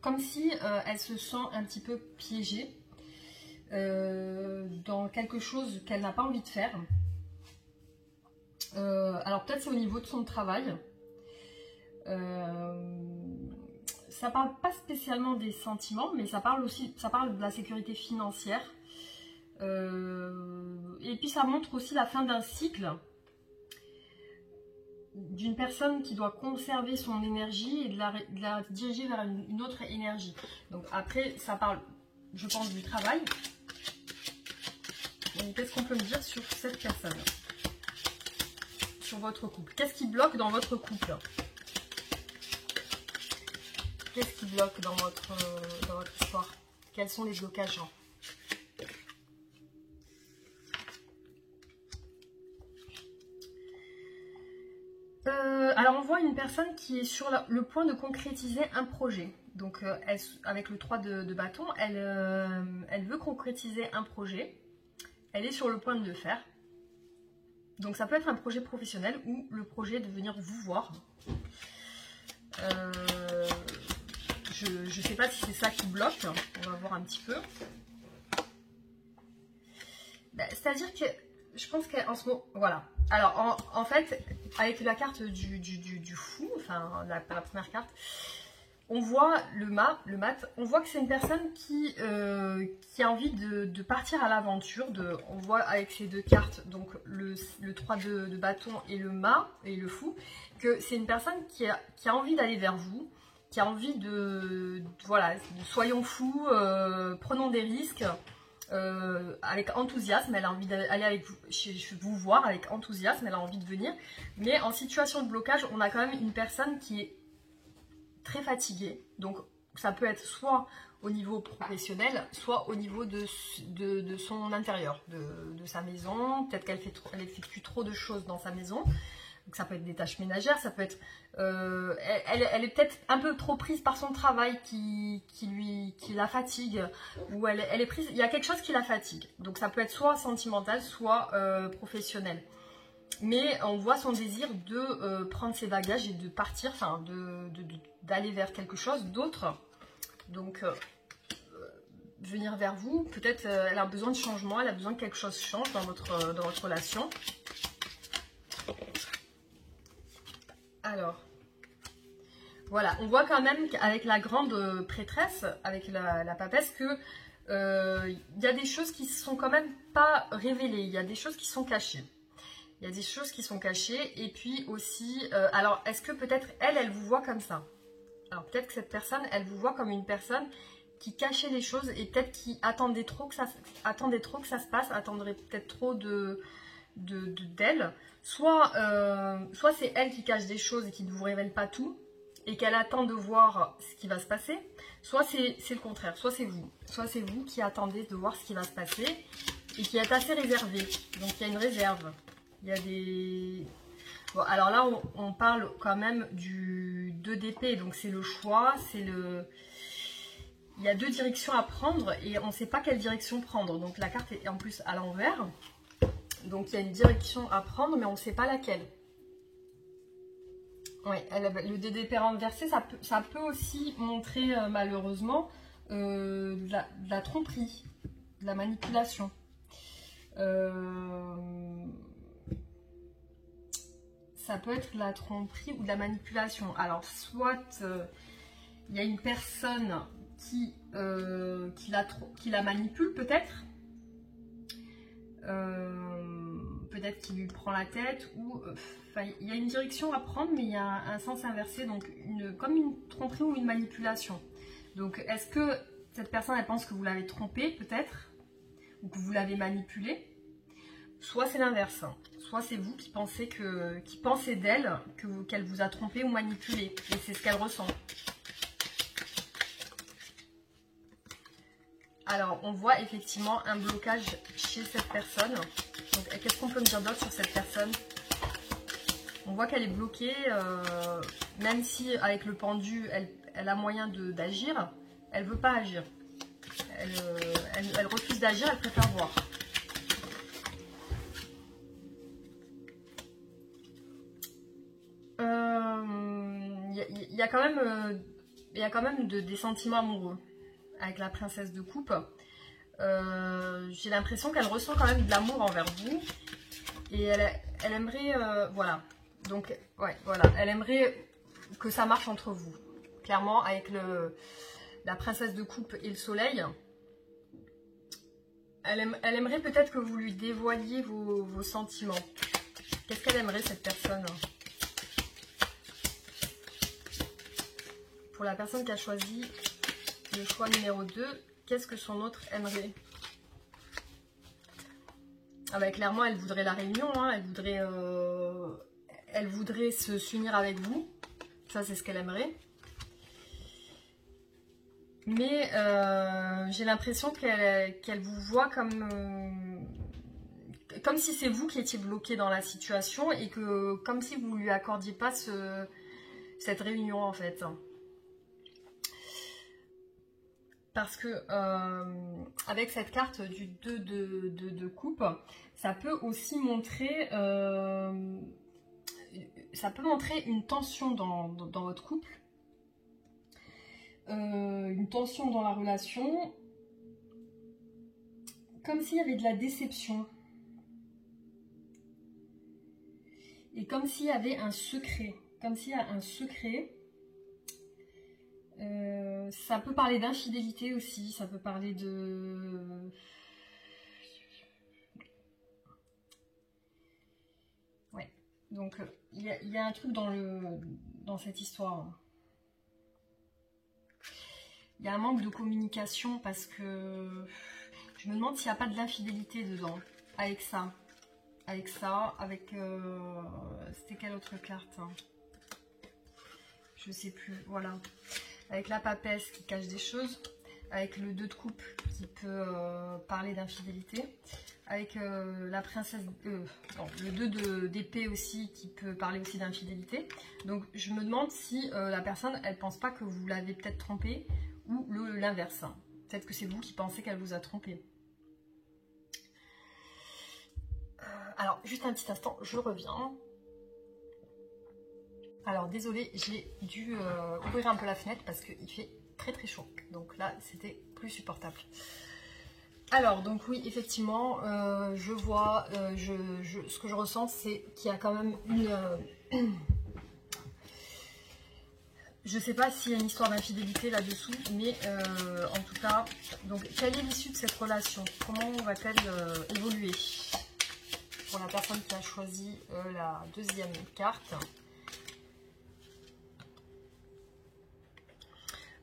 comme si elle se sent un petit peu piégée dans quelque chose qu'elle n'a pas envie de faire. Alors peut-être c'est au niveau de son travail. Ça parle pas spécialement des sentiments, mais ça parle de la sécurité financière. Et puis ça montre aussi la fin d'un cycle d'une personne qui doit conserver son énergie et de la diriger vers une autre énergie. Donc après, ça parle, je pense, du travail. Qu'est-ce qu'on peut me dire sur cette personne? Sur votre couple? Qu'est-ce qui bloque dans votre couple? Qu'est-ce qui bloque dans votre histoire? Quels sont les blocages? Alors voit une personne qui est sur le point de concrétiser un projet. Donc, avec le 3 de bâton, elle veut concrétiser un projet. Elle est sur le point de le faire. Donc, ça peut être un projet professionnel ou le projet de venir vous voir. Je ne sais pas si c'est ça qui bloque. On va voir un petit peu. C'est-à-dire que je pense qu'en ce moment... Voilà. Alors, en fait, avec la carte du fou, enfin, la première carte, on voit le mat, on voit que c'est une personne qui a envie de partir à l'aventure. On voit avec ces deux cartes, donc le 3 de bâton et le mat et le fou, que c'est une personne qui a envie d'aller vers vous, qui a envie voilà, soyons fous, prenons des risques. Avec enthousiasme, elle a envie d'aller avec vous voir avec enthousiasme, elle a envie de venir, mais en situation de blocage, on a quand même une personne qui est très fatiguée, donc ça peut être soit au niveau professionnel, soit au niveau de son intérieur, de sa maison, peut-être qu'elle effectue trop de choses dans sa maison. Donc ça peut être des tâches ménagères, ça peut être... elle est peut-être un peu trop prise par son travail qui la fatigue, ou elle est prise... Il y a quelque chose qui la fatigue. Donc ça peut être soit sentimental, soit professionnel. Mais on voit son désir de prendre ses bagages et de partir, enfin d'aller vers quelque chose d'autre. Donc venir vers vous, peut-être elle a besoin de changement, elle a besoin que quelque chose change dans votre relation. Alors, voilà, on voit quand même qu'avec la grande prêtresse, avec la papesse, que y a des choses qui ne sont quand même pas révélées, il y a des choses qui sont cachées. Il y a des choses qui sont cachées, et puis aussi, alors est-ce que peut-être elle vous voit comme ça? Alors peut-être que cette personne, elle vous voit comme une personne qui cachait les choses, et peut-être qui attendait trop que ça se passe, attendrait peut-être trop d'elle. Soit c'est elle qui cache des choses et qui ne vous révèle pas tout et qu'elle attend de voir ce qui va se passer, soit c'est le contraire, soit c'est vous qui attendez de voir ce qui va se passer et qui êtes assez réservé. Donc il y a une réserve, il y a des... Bon, alors là on parle quand même du 2 d'épée, donc c'est le choix, c'est le... Il y a 2 directions à prendre et on ne sait pas quelle direction prendre, donc la carte est en plus à l'envers. Donc il y a une direction à prendre, mais on ne sait pas laquelle. Oui, le dé d'épée renversé, ça peut aussi montrer malheureusement de la tromperie, de la manipulation. Ça peut être de la tromperie ou de la manipulation. Alors soit il y a une personne qui la manipule peut-être. Peut-être qu'il lui prend la tête, ou il y a une direction à prendre, mais il y a un sens inversé, donc comme une tromperie ou une manipulation. Donc est-ce que cette personne, elle pense que vous l'avez trompée peut-être, ou que vous l'avez manipulée? Soit c'est l'inverse, soit c'est vous qui pensez d'elle qu'elle vous a trompé ou manipulé, et c'est ce qu'elle ressent. Alors, on voit effectivement un blocage chez cette personne. Donc, qu'est-ce qu'on peut me dire d'autre sur cette personne? On voit qu'elle est bloquée, même si avec le pendu, elle a moyen d'agir, elle ne veut pas agir. Elle refuse d'agir, elle préfère voir. Il y a quand même des sentiments amoureux avec la princesse de coupe. J'ai l'impression qu'elle ressent quand même de l'amour envers vous. Et elle aimerait... voilà. Donc, ouais, voilà. Elle aimerait que ça marche entre vous. Clairement, avec la princesse de coupe et le soleil. Elle aimerait peut-être que vous lui dévoiliez vos sentiments. Qu'est-ce qu'elle aimerait, cette personne? Pour la personne qui a choisi le choix numéro 2, qu'est-ce que son autre aimerait? Ah bah, clairement, elle voudrait la réunion, hein, elle voudrait s'unir avec vous. Ça, c'est ce qu'elle aimerait. Mais j'ai l'impression qu'elle vous voit comme si c'est vous qui étiez bloqué dans la situation et que comme si vous ne lui accordiez pas cette réunion en fait. Parce que avec cette carte du 2 de coupe, ça peut aussi montrer, une tension dans votre couple, une tension dans la relation, comme s'il y avait de la déception. Et comme s'il y avait un secret, comme s'il y a un secret. Ça peut parler d'infidélité aussi, ça peut parler de... Ouais, donc il y a un truc dans cette histoire. Il y a un manque de communication parce que je me demande s'il n'y a pas de l'infidélité dedans, avec ça. Avec... C'était quelle autre carte, hein? Je sais plus, voilà. Avec la papesse qui cache des choses, avec le 2 de coupe qui peut parler d'infidélité, avec la princesse, le 2 d'épée aussi qui peut parler aussi d'infidélité. Donc je me demande si la personne, elle pense pas que vous l'avez peut-être trompée, ou l'inverse. Peut-être que c'est vous qui pensez qu'elle vous a trompé. Alors, juste un petit instant, je reviens. Alors désolée, j'ai dû ouvrir un peu la fenêtre parce qu'il fait très très chaud. Donc là, c'était plus supportable. Alors, donc oui, effectivement, je vois, ce que je ressens, c'est qu'il y a quand même une... je ne sais pas s'il y a une histoire d'infidélité là-dessous, mais en tout cas, donc quelle est l'issue de cette relation? Comment va-t-elle évoluer? Pour la personne qui a choisi la deuxième carte.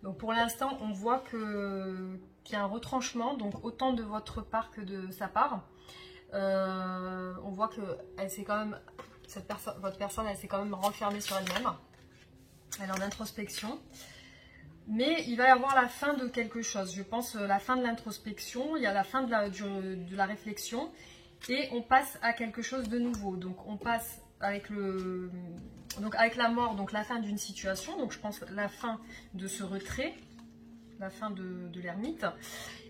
Donc pour l'instant, on voit qu'il y a un retranchement, donc autant de votre part que de sa part. On voit que elle s'est quand même, votre personne, elle s'est quand même renfermée sur elle-même. Elle est en introspection. Mais il va y avoir la fin de quelque chose. Je pense la fin de l'introspection, il y a la fin de la réflexion. Et on passe à quelque chose de nouveau. Donc on passe avec avec la mort, donc la fin d'une situation, donc je pense la fin de ce retrait, la fin de l'ermite,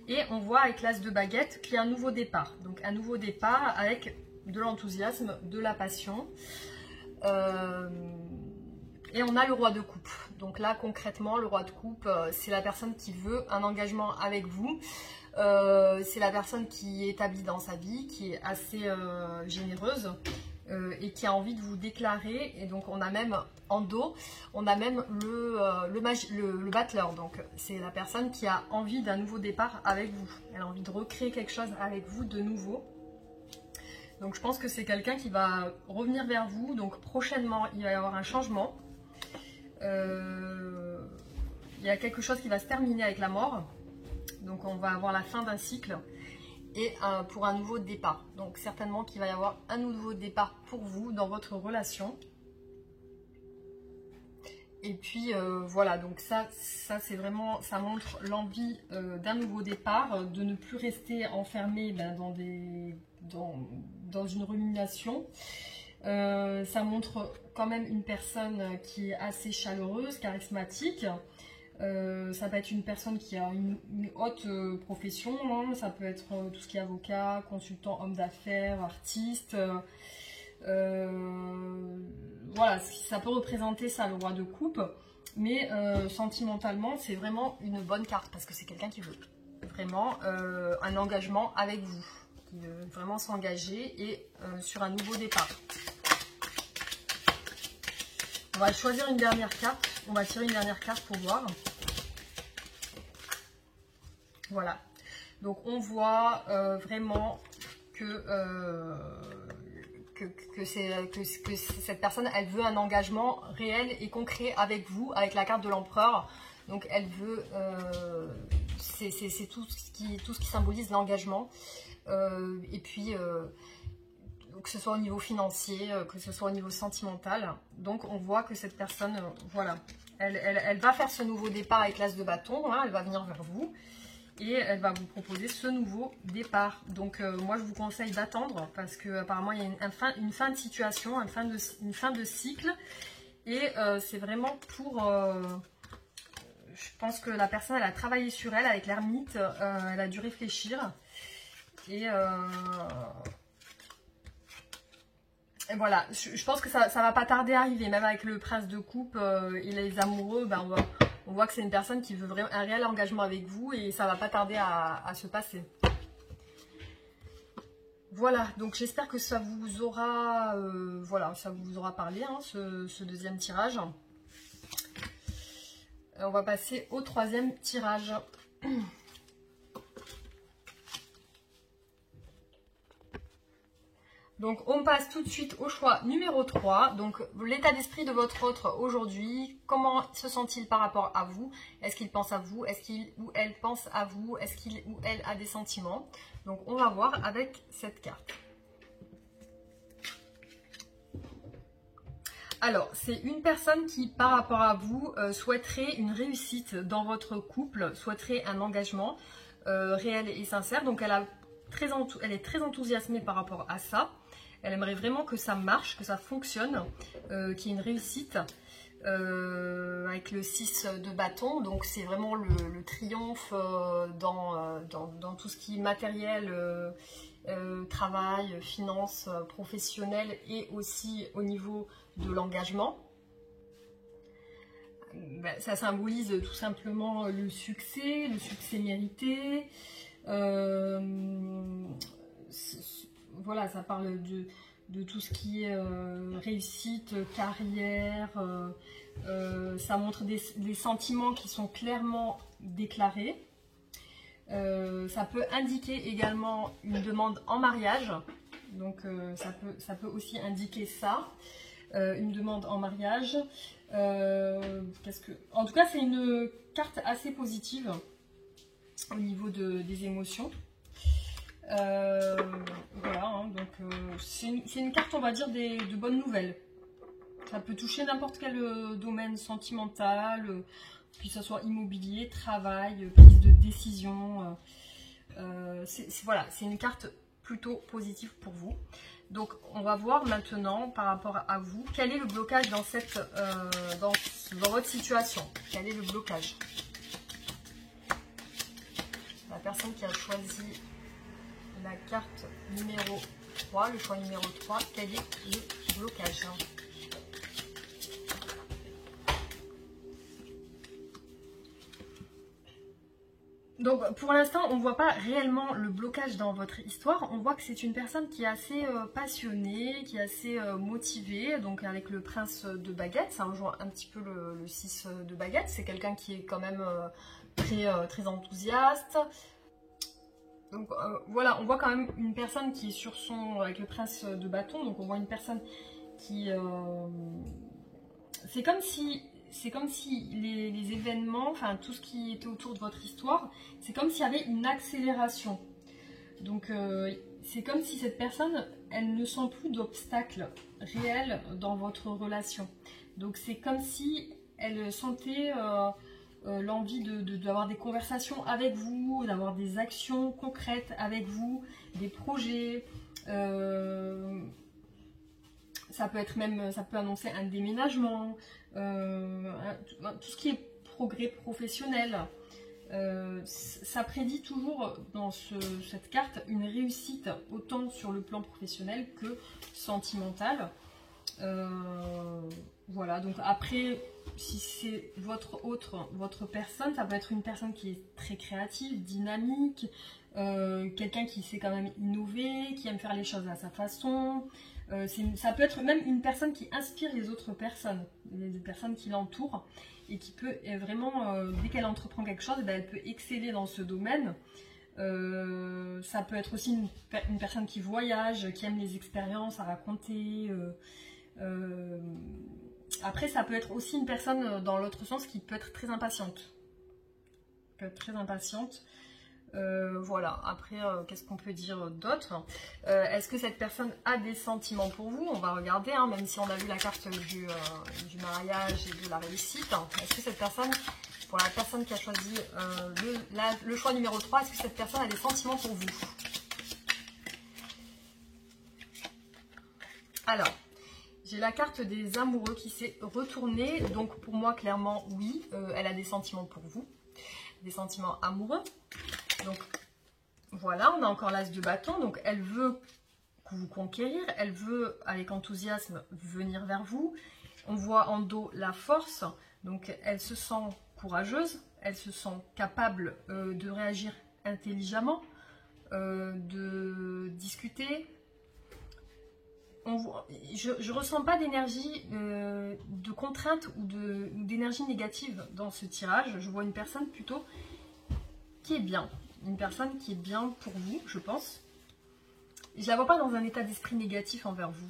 et on voit avec l'as de baguette qu'il y a un nouveau départ, donc un nouveau départ avec de l'enthousiasme, de la passion, et on a le roi de coupe. Donc là concrètement, le roi de coupe, c'est la personne qui veut un engagement avec vous. C'est la personne qui est établie dans sa vie, qui est assez généreuse et qui a envie de vous déclarer. Et donc on a même en dos, on a même le battleur. Donc c'est la personne qui a envie d'un nouveau départ avec vous. Elle a envie de recréer quelque chose avec vous de nouveau. Donc je pense que c'est quelqu'un qui va revenir vers vous. Donc prochainement, il va y avoir un changement. Il y a quelque chose qui va se terminer avec la mort. Donc on va avoir la fin d'un cycle et pour un nouveau départ. Donc certainement qu'il va y avoir un nouveau départ pour vous dans votre relation. Et puis voilà, donc ça c'est vraiment, ça montre l'envie d'un nouveau départ, de ne plus rester enfermé dans une rumination. Ça montre quand même une personne qui est assez chaleureuse, charismatique. Ça peut être une personne qui a une haute profession, hein. Ça peut être tout ce qui est avocat, consultant, homme d'affaires, artiste. Voilà, ça peut représenter ça, le roi de coupe. Mais sentimentalement, c'est vraiment une bonne carte parce que c'est quelqu'un qui veut vraiment un engagement avec vous, qui veut vraiment s'engager et sur un nouveau départ. On va choisir une dernière carte. On va tirer une dernière carte pour voir. Voilà. Donc on voit vraiment que cette personne, elle veut un engagement réel et concret avec vous, avec la carte de l'empereur. Donc elle veut, c'est tout ce qui symbolise l'engagement. Et puis que ce soit au niveau financier, que ce soit au niveau sentimental. Donc on voit que cette personne, voilà, elle va faire ce nouveau départ avec l'as de bâton, hein, elle va venir vers vous et elle va vous proposer ce nouveau départ. Donc moi je vous conseille d'attendre parce que apparemment il y a une fin de situation, une fin de cycle Et c'est vraiment pour... je pense que la personne, elle a travaillé sur elle avec l'ermite. Elle a dû réfléchir. Et voilà, je pense que ça va pas tarder à arriver. Même avec le prince de coupe et les amoureux, ben on voit que c'est une personne qui veut vraiment un réel engagement avec vous. Et ça va pas tarder à se passer. Voilà, donc j'espère que ça vous aura, ça vous aura parlé, hein, ce deuxième tirage. On va passer au troisième tirage. Donc on passe tout de suite au choix numéro 3. Donc l'état d'esprit de votre autre aujourd'hui. Comment se sent-il par rapport à vous? Est-ce qu'il pense à vous? Est-ce qu'il ou elle pense à vous? Est-ce qu'il ou elle a des sentiments? Donc on va voir avec cette carte. Alors, c'est une personne qui, par rapport à vous, souhaiterait une réussite dans votre couple, souhaiterait un engagement réel et sincère. Donc, elle est très enthousiasmée par rapport à ça. Elle aimerait vraiment que ça marche, que ça fonctionne, qu'il y ait une réussite avec le 6 de bâton. Donc, c'est vraiment le triomphe dans tout ce qui est matériel, travail, finances, professionnel et aussi au niveau de l'engagement. Ben, ça symbolise tout simplement le succès mérité. Voilà, ça parle de tout ce qui est réussite, carrière. Ça montre des sentiments qui sont clairement déclarés. Ça peut indiquer également une demande en mariage. Donc ça peut aussi indiquer ça. Une demande en mariage. En tout cas, c'est une carte assez positive au niveau des émotions. Voilà, hein, donc c'est une carte, on va dire, de bonnes nouvelles. Ça peut toucher n'importe quel domaine sentimental, que ce soit immobilier, travail, prise de décision. Voilà, c'est une carte plutôt positive pour vous. Donc, on va voir maintenant, par rapport à vous, quel est le blocage dans votre situation. Quel est le blocage? La personne qui a choisi la carte numéro 3, le choix numéro 3, quel est le blocage? Donc pour l'instant, on ne voit pas réellement le blocage dans votre histoire. On voit que c'est une personne qui est assez passionnée, qui est assez motivée. Donc avec le prince de baguette, ça rejoint un petit peu le 6 de baguette. C'est quelqu'un qui est quand même très enthousiaste. Donc voilà, on voit quand même une personne qui est avec le prince de bâton. Donc on voit une personne qui... c'est comme si les événements, enfin tout ce qui était autour de votre histoire, c'est comme s'il y avait une accélération. Donc c'est comme si cette personne, elle ne sent plus d'obstacles réels dans votre relation. Donc c'est comme si elle sentait l'envie d'avoir des conversations avec vous, d'avoir des actions concrètes avec vous, des projets. Ça peut annoncer un déménagement, tout ce qui est progrès professionnel. Ça prédit toujours dans cette carte une réussite autant sur le plan professionnel que sentimental. Voilà, donc après, si c'est votre personne, ça peut être une personne qui est très créative, dynamique, quelqu'un qui sait quand même innover, qui aime faire les choses à sa façon. Ça peut être même une personne qui inspire les autres personnes, les personnes qui l'entourent, et qui peut vraiment, dès qu'elle entreprend quelque chose, ben, elle peut exceller dans ce domaine. Ça peut être aussi une personne qui voyage, qui aime les expériences à raconter. Après, ça peut être aussi une personne dans l'autre sens qui peut être très impatiente. Voilà, après, qu'est-ce qu'on peut dire d'autre? Est-ce que cette personne a des sentiments pour vous? On va regarder, hein, même si on a vu la carte du mariage et de la réussite. Est-ce que cette personne, pour la personne qui a choisi le choix numéro 3, est-ce que cette personne a des sentiments pour vous? Alors, J'ai la carte des amoureux qui s'est retournée. Donc pour moi, clairement, oui, elle a des sentiments pour vous. Des sentiments amoureux. Donc voilà, on a encore l'as de bâton. Donc elle veut vous conquérir. Elle veut, avec enthousiasme, venir vers vous. On voit en dos la force. Donc elle se sent courageuse. Elle se sent capable de réagir intelligemment, de discuter. Je ne ressens pas d'énergie de contrainte ou d'énergie négative dans ce tirage. Je vois une personne plutôt qui est bien. Une personne qui est bien pour vous, je pense. Je ne la vois pas dans un état d'esprit négatif envers vous.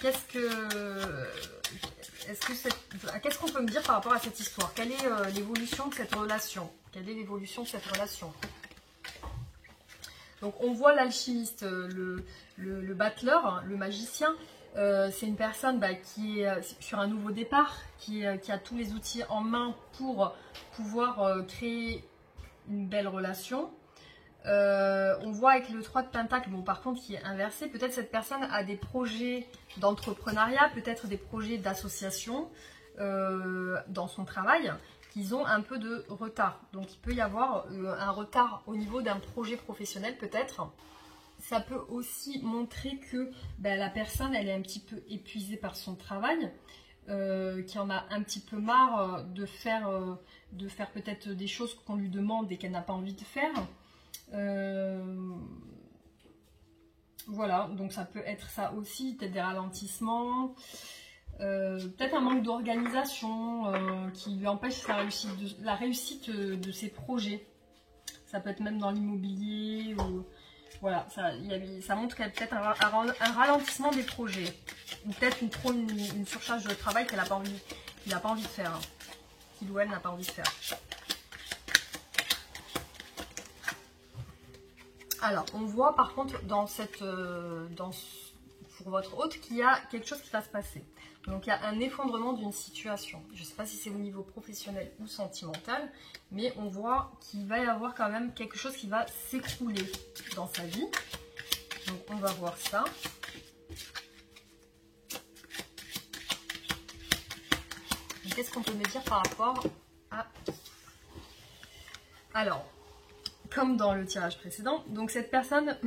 Qu'est-ce qu'on peut me dire par rapport à cette histoire? Quelle est l'évolution de cette relation? Quelle est l'évolution de cette relation? Donc on voit l'alchimiste, le battleur, le magicien. C'est une personne qui est sur un nouveau départ, qui a tous les outils en main pour pouvoir créer une belle relation. On voit avec le 3 de Pentacle, bon par contre qui est inversé, peut-être cette personne a des projets d'entrepreneuriat, peut-être des projets d'association dans son travail, qu'ils ont un peu de retard. Donc il peut y avoir un retard au niveau d'un projet professionnel peut-être. Ça peut aussi montrer que la personne elle est un petit peu épuisée par son travail, qui en a un petit peu marre de faire peut-être des choses qu'on lui demande et qu'elle n'a pas envie de faire. Voilà, donc ça peut être ça aussi, peut-être des ralentissements, peut-être un manque d'organisation qui lui empêche la réussite de ses projets. Ça peut être même dans l'immobilier, ou voilà, ça montre qu'il y a peut-être un ralentissement des projets, ou peut-être une surcharge de travail qu'il n'a pas envie de faire, hein, qu'il ou elle n'a pas envie de faire. Alors, on voit par contre pour votre hôte qu'il y a quelque chose qui va se passer. Donc, il y a un effondrement d'une situation. Je ne sais pas si c'est au niveau professionnel ou sentimental, mais on voit qu'il va y avoir quand même quelque chose qui va s'écrouler dans sa vie. Donc, on va voir ça. Qu'est-ce qu'on peut me dire par rapport à... Alors... Comme dans le tirage précédent, donc cette personne,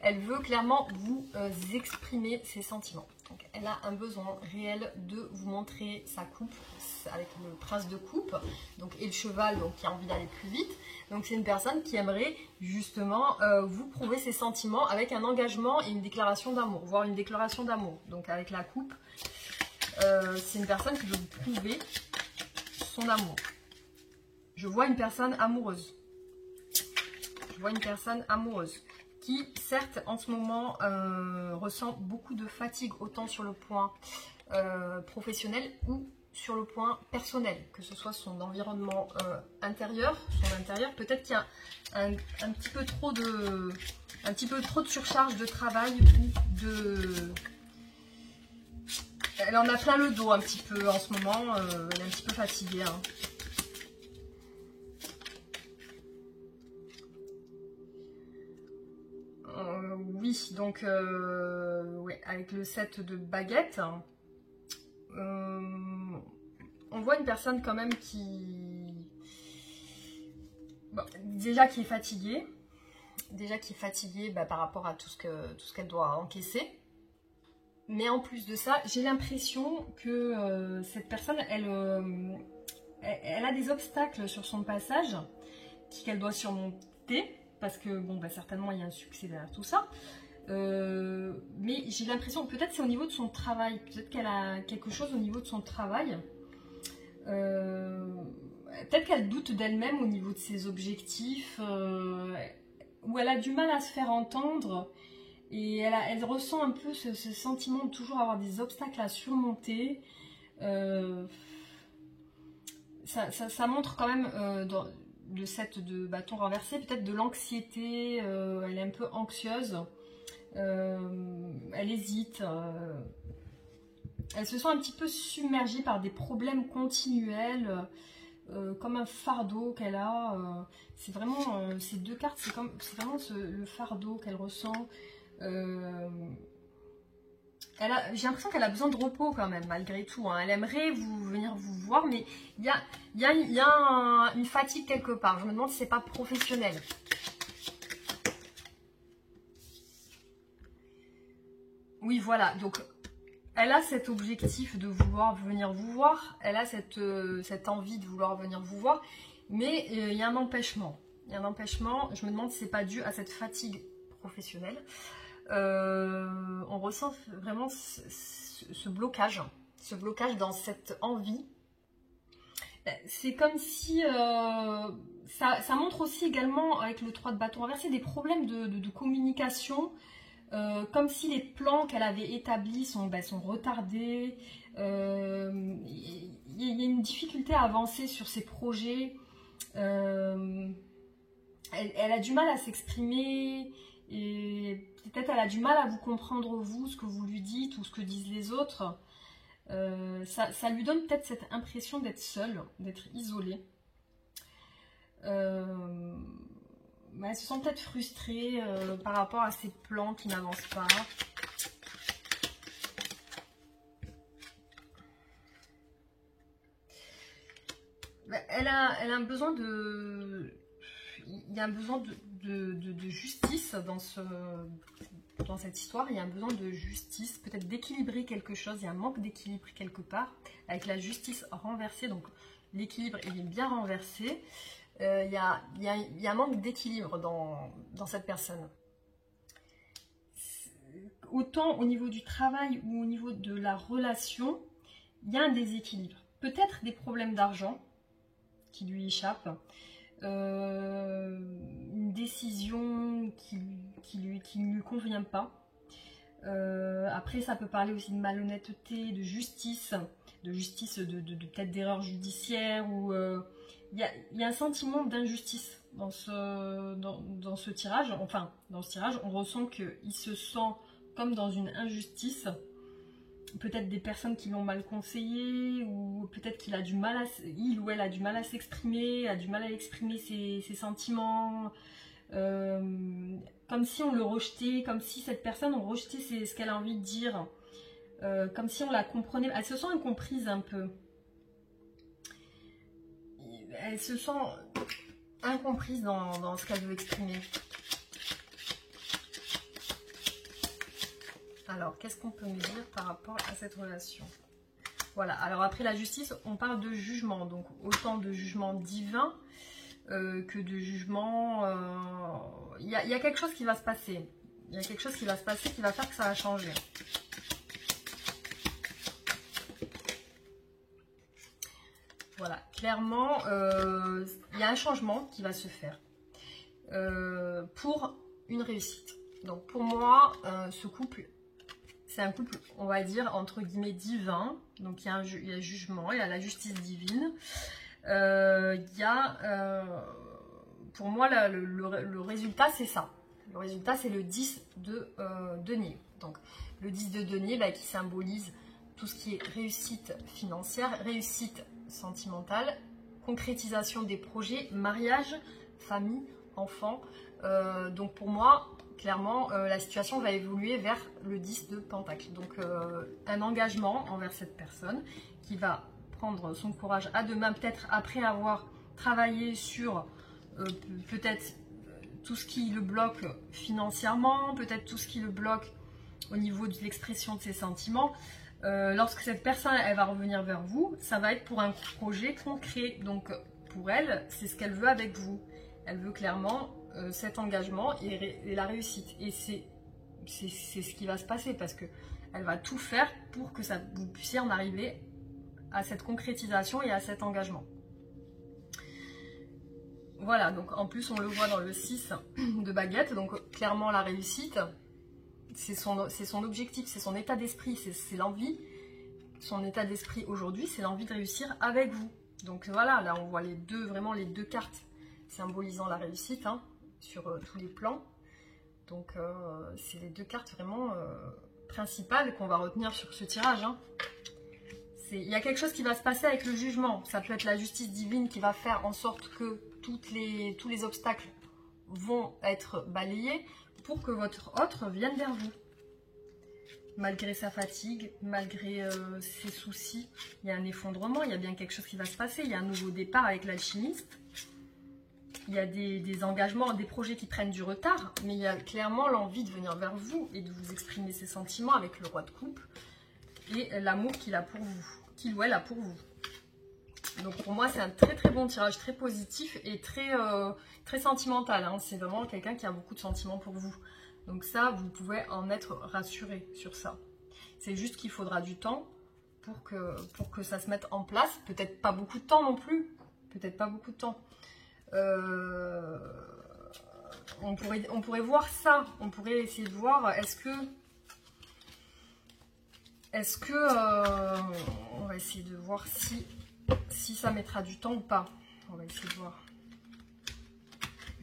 elle veut clairement vous exprimer ses sentiments. Donc elle a un besoin réel de vous montrer sa coupe avec le prince de coupe, donc et le cheval donc qui a envie d'aller plus vite. Donc c'est une personne qui aimerait justement vous prouver ses sentiments avec un engagement et une déclaration d'amour, voire une déclaration d'amour. Donc avec la coupe, c'est une personne qui veut vous prouver son amour. Je vois une personne amoureuse. Je vois une personne amoureuse qui, certes, en ce moment, ressent beaucoup de fatigue, autant sur le point professionnel ou sur le point personnel, que ce soit son environnement intérieur, peut-être qu'il y a un petit peu trop de surcharge de travail ou de... Elle en a plein le dos un petit peu en ce moment, elle est un petit peu fatiguée, hein. Oui, donc ouais, avec le 7 de baguette, on voit une personne quand même qui... Bon, déjà qui est fatiguée. Par rapport à tout ce qu'elle doit encaisser. Mais en plus de ça, j'ai l'impression que cette personne, elle a des obstacles sur son passage qu'elle doit surmonter. Parce que, bon, certainement, il y a un succès derrière tout ça. Mais j'ai l'impression, peut-être c'est au niveau de son travail. Peut-être qu'elle a quelque chose au niveau de son travail. Peut-être qu'elle doute d'elle-même au niveau de ses objectifs. Où elle a du mal à se faire entendre. Et elle ressent un peu ce sentiment de toujours avoir des obstacles à surmonter. Ça montre quand même... le 7 de bâton renversé, peut-être de l'anxiété, elle est un peu anxieuse, elle hésite, elle se sent un petit peu submergée par des problèmes continuels, comme un fardeau qu'elle a, c'est vraiment, ces deux cartes, c'est vraiment le fardeau qu'elle ressent, j'ai l'impression qu'elle a besoin de repos quand même, malgré tout. Hein. Elle aimerait venir vous voir, mais il y a une fatigue quelque part. Je me demande si c'est pas professionnel. Oui, voilà. Donc, elle a cet objectif de vouloir venir vous voir. Elle a cette envie de vouloir venir vous voir. Mais il y a un empêchement. Il y a un empêchement. Je me demande si c'est pas dû à cette fatigue professionnelle. On ressent vraiment ce blocage dans cette envie. C'est comme si ça montre aussi également avec le 3 de bâton inversé des problèmes de communication, comme si les plans qu'elle avait établis sont retardés. Il y a une difficulté à avancer sur ses projets. Elle a du mal à s'exprimer. Et peut-être elle a du mal à vous comprendre vous, ce que vous lui dites ou ce que disent les autres. Ça lui donne peut-être cette impression d'être seule, d'être isolée. Elle se sent peut-être frustrée par rapport à ses plans qui n'avancent pas. Elle a un besoin de... Il y a un besoin de justice dans cette histoire. Il y a un besoin de justice, peut-être d'équilibrer quelque chose. Il y a un manque d'équilibre quelque part, avec la justice renversée. Donc l'équilibre est bien renversé. Il y a un manque d'équilibre dans cette personne. Autant au niveau du travail ou au niveau de la relation, il y a un déséquilibre. Peut-être des problèmes d'argent qui lui échappent. Une décision qui ne lui convient pas. Après, ça peut parler aussi de malhonnêteté, de justice peut-être d'erreur judiciaire, ou il y a un sentiment d'injustice dans ce tirage. Enfin, dans ce tirage, on ressent qu'il se sent comme dans une injustice. Peut-être des personnes qui l'ont mal conseillé, ou peut-être qu'il a du mal il ou elle a du mal à s'exprimer, a du mal à exprimer ses sentiments, comme si on le rejetait, comme si cette personne on rejetait ce qu'elle a envie de dire, comme si on la comprenait. Elle se sent incomprise un peu. Elle se sent incomprise dans ce qu'elle veut exprimer. Alors, qu'est-ce qu'on peut me dire par rapport à cette relation? Voilà, alors après la justice, on parle de jugement. Donc, autant de jugement divin que de jugement... Il y a quelque chose qui va se passer. Il y a quelque chose qui va se passer qui va faire que ça va changer. Voilà, clairement, il y a un changement qui va se faire pour une réussite. Donc, pour moi, ce couple... C'est un couple, on va dire, entre guillemets, divin. Donc, il y a un jugement, il y a la justice divine. Pour moi, le résultat, c'est ça. Le résultat, c'est le 10 de denier. Donc, le 10 de denier qui symbolise tout ce qui est réussite financière, réussite sentimentale, concrétisation des projets, mariage, famille, enfants. Donc, pour moi... Clairement, la situation va évoluer vers le 10 de Pentacle. Donc, un engagement envers cette personne qui va prendre son courage à deux mains, peut-être après avoir travaillé sur peut-être tout ce qui le bloque financièrement, peut-être tout ce qui le bloque au niveau de l'expression de ses sentiments. Lorsque cette personne elle va revenir vers vous, ça va être pour un projet concret. Donc, pour elle, c'est ce qu'elle veut avec vous. Elle veut clairement... cet engagement et la réussite, et c'est ce qui va se passer, parce que elle va tout faire pour que vous puissiez en arriver à cette concrétisation et à cet engagement. Voilà, donc en plus on le voit dans le 6 de baguette, donc clairement la réussite c'est son objectif, c'est son état d'esprit, c'est l'envie, son état d'esprit aujourd'hui, c'est l'envie de réussir avec vous. Donc voilà, là on voit vraiment les deux cartes symbolisant la réussite, hein, sur tous les plans. Donc c'est les deux cartes vraiment principales qu'on va retenir sur ce tirage. Hein. Il y a quelque chose qui va se passer avec le jugement. Ça peut être la justice divine qui va faire en sorte que tous les obstacles vont être balayés pour que votre autre vienne vers vous. malgré sa fatigue, malgré ses soucis, il y a un effondrement, il y a bien quelque chose qui va se passer, il y a un nouveau départ avec l'alchimiste. Il y a des engagements, des projets qui prennent du retard, mais il y a clairement l'envie de venir vers vous et de vous exprimer ses sentiments avec le roi de coupe et l'amour qu'il a pour vous, qu'il ou elle a pour vous. Donc pour moi, c'est un très très bon tirage, très positif et très sentimental. Hein. C'est vraiment quelqu'un qui a beaucoup de sentiments pour vous. Donc ça, vous pouvez en être rassuré sur ça. C'est juste qu'il faudra du temps pour que ça se mette en place. Peut-être pas beaucoup de temps non plus. Peut-être pas beaucoup de temps. On pourrait voir ça. On pourrait essayer de voir, est-ce que on va essayer de voir si ça mettra du temps ou pas. On va essayer de voir.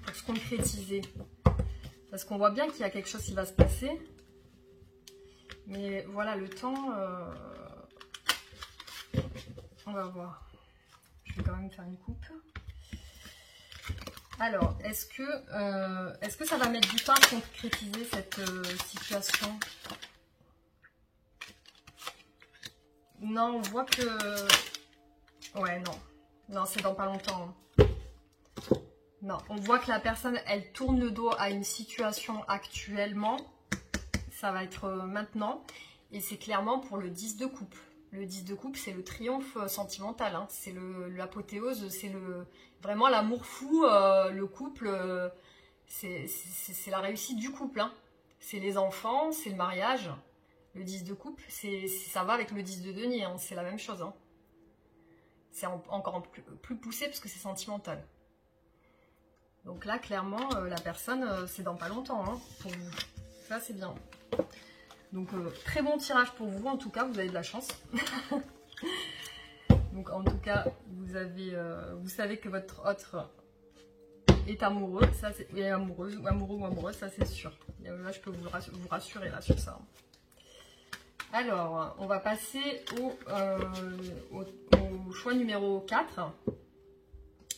Pour se concrétiser. Parce qu'on voit bien qu'il y a quelque chose qui va se passer. Mais voilà, le temps... on va voir. Je vais quand même faire une coupe. Alors, est-ce que ça va mettre du temps à concrétiser cette situation? Non, on voit que... Ouais, non. Non, c'est dans pas longtemps. Non, on voit que la personne, elle tourne le dos à une situation actuellement. Ça va être maintenant. Et c'est clairement pour le 10 de coupe. Le 10 de coupe, c'est le triomphe sentimental. Hein. C'est l'apothéose, c'est vraiment l'amour fou. Le couple, c'est la réussite du couple. Hein. C'est les enfants, c'est le mariage. Le 10 de coupe, ça va avec le 10 de denier. Hein. C'est la même chose. Hein. C'est encore plus poussé parce que c'est sentimental. Donc là, clairement, la personne, c'est dans pas longtemps hein, pour vous. Ça, c'est bien. Donc, très bon tirage pour vous. En tout cas, vous avez de la chance. Donc, en tout cas, vous savez que votre autre est amoureux. Ça, est amoureuse, ou amoureux ou amoureuse, ça, c'est sûr. Là, je peux vous rassurer là, sur ça. Alors, on va passer au choix numéro 4.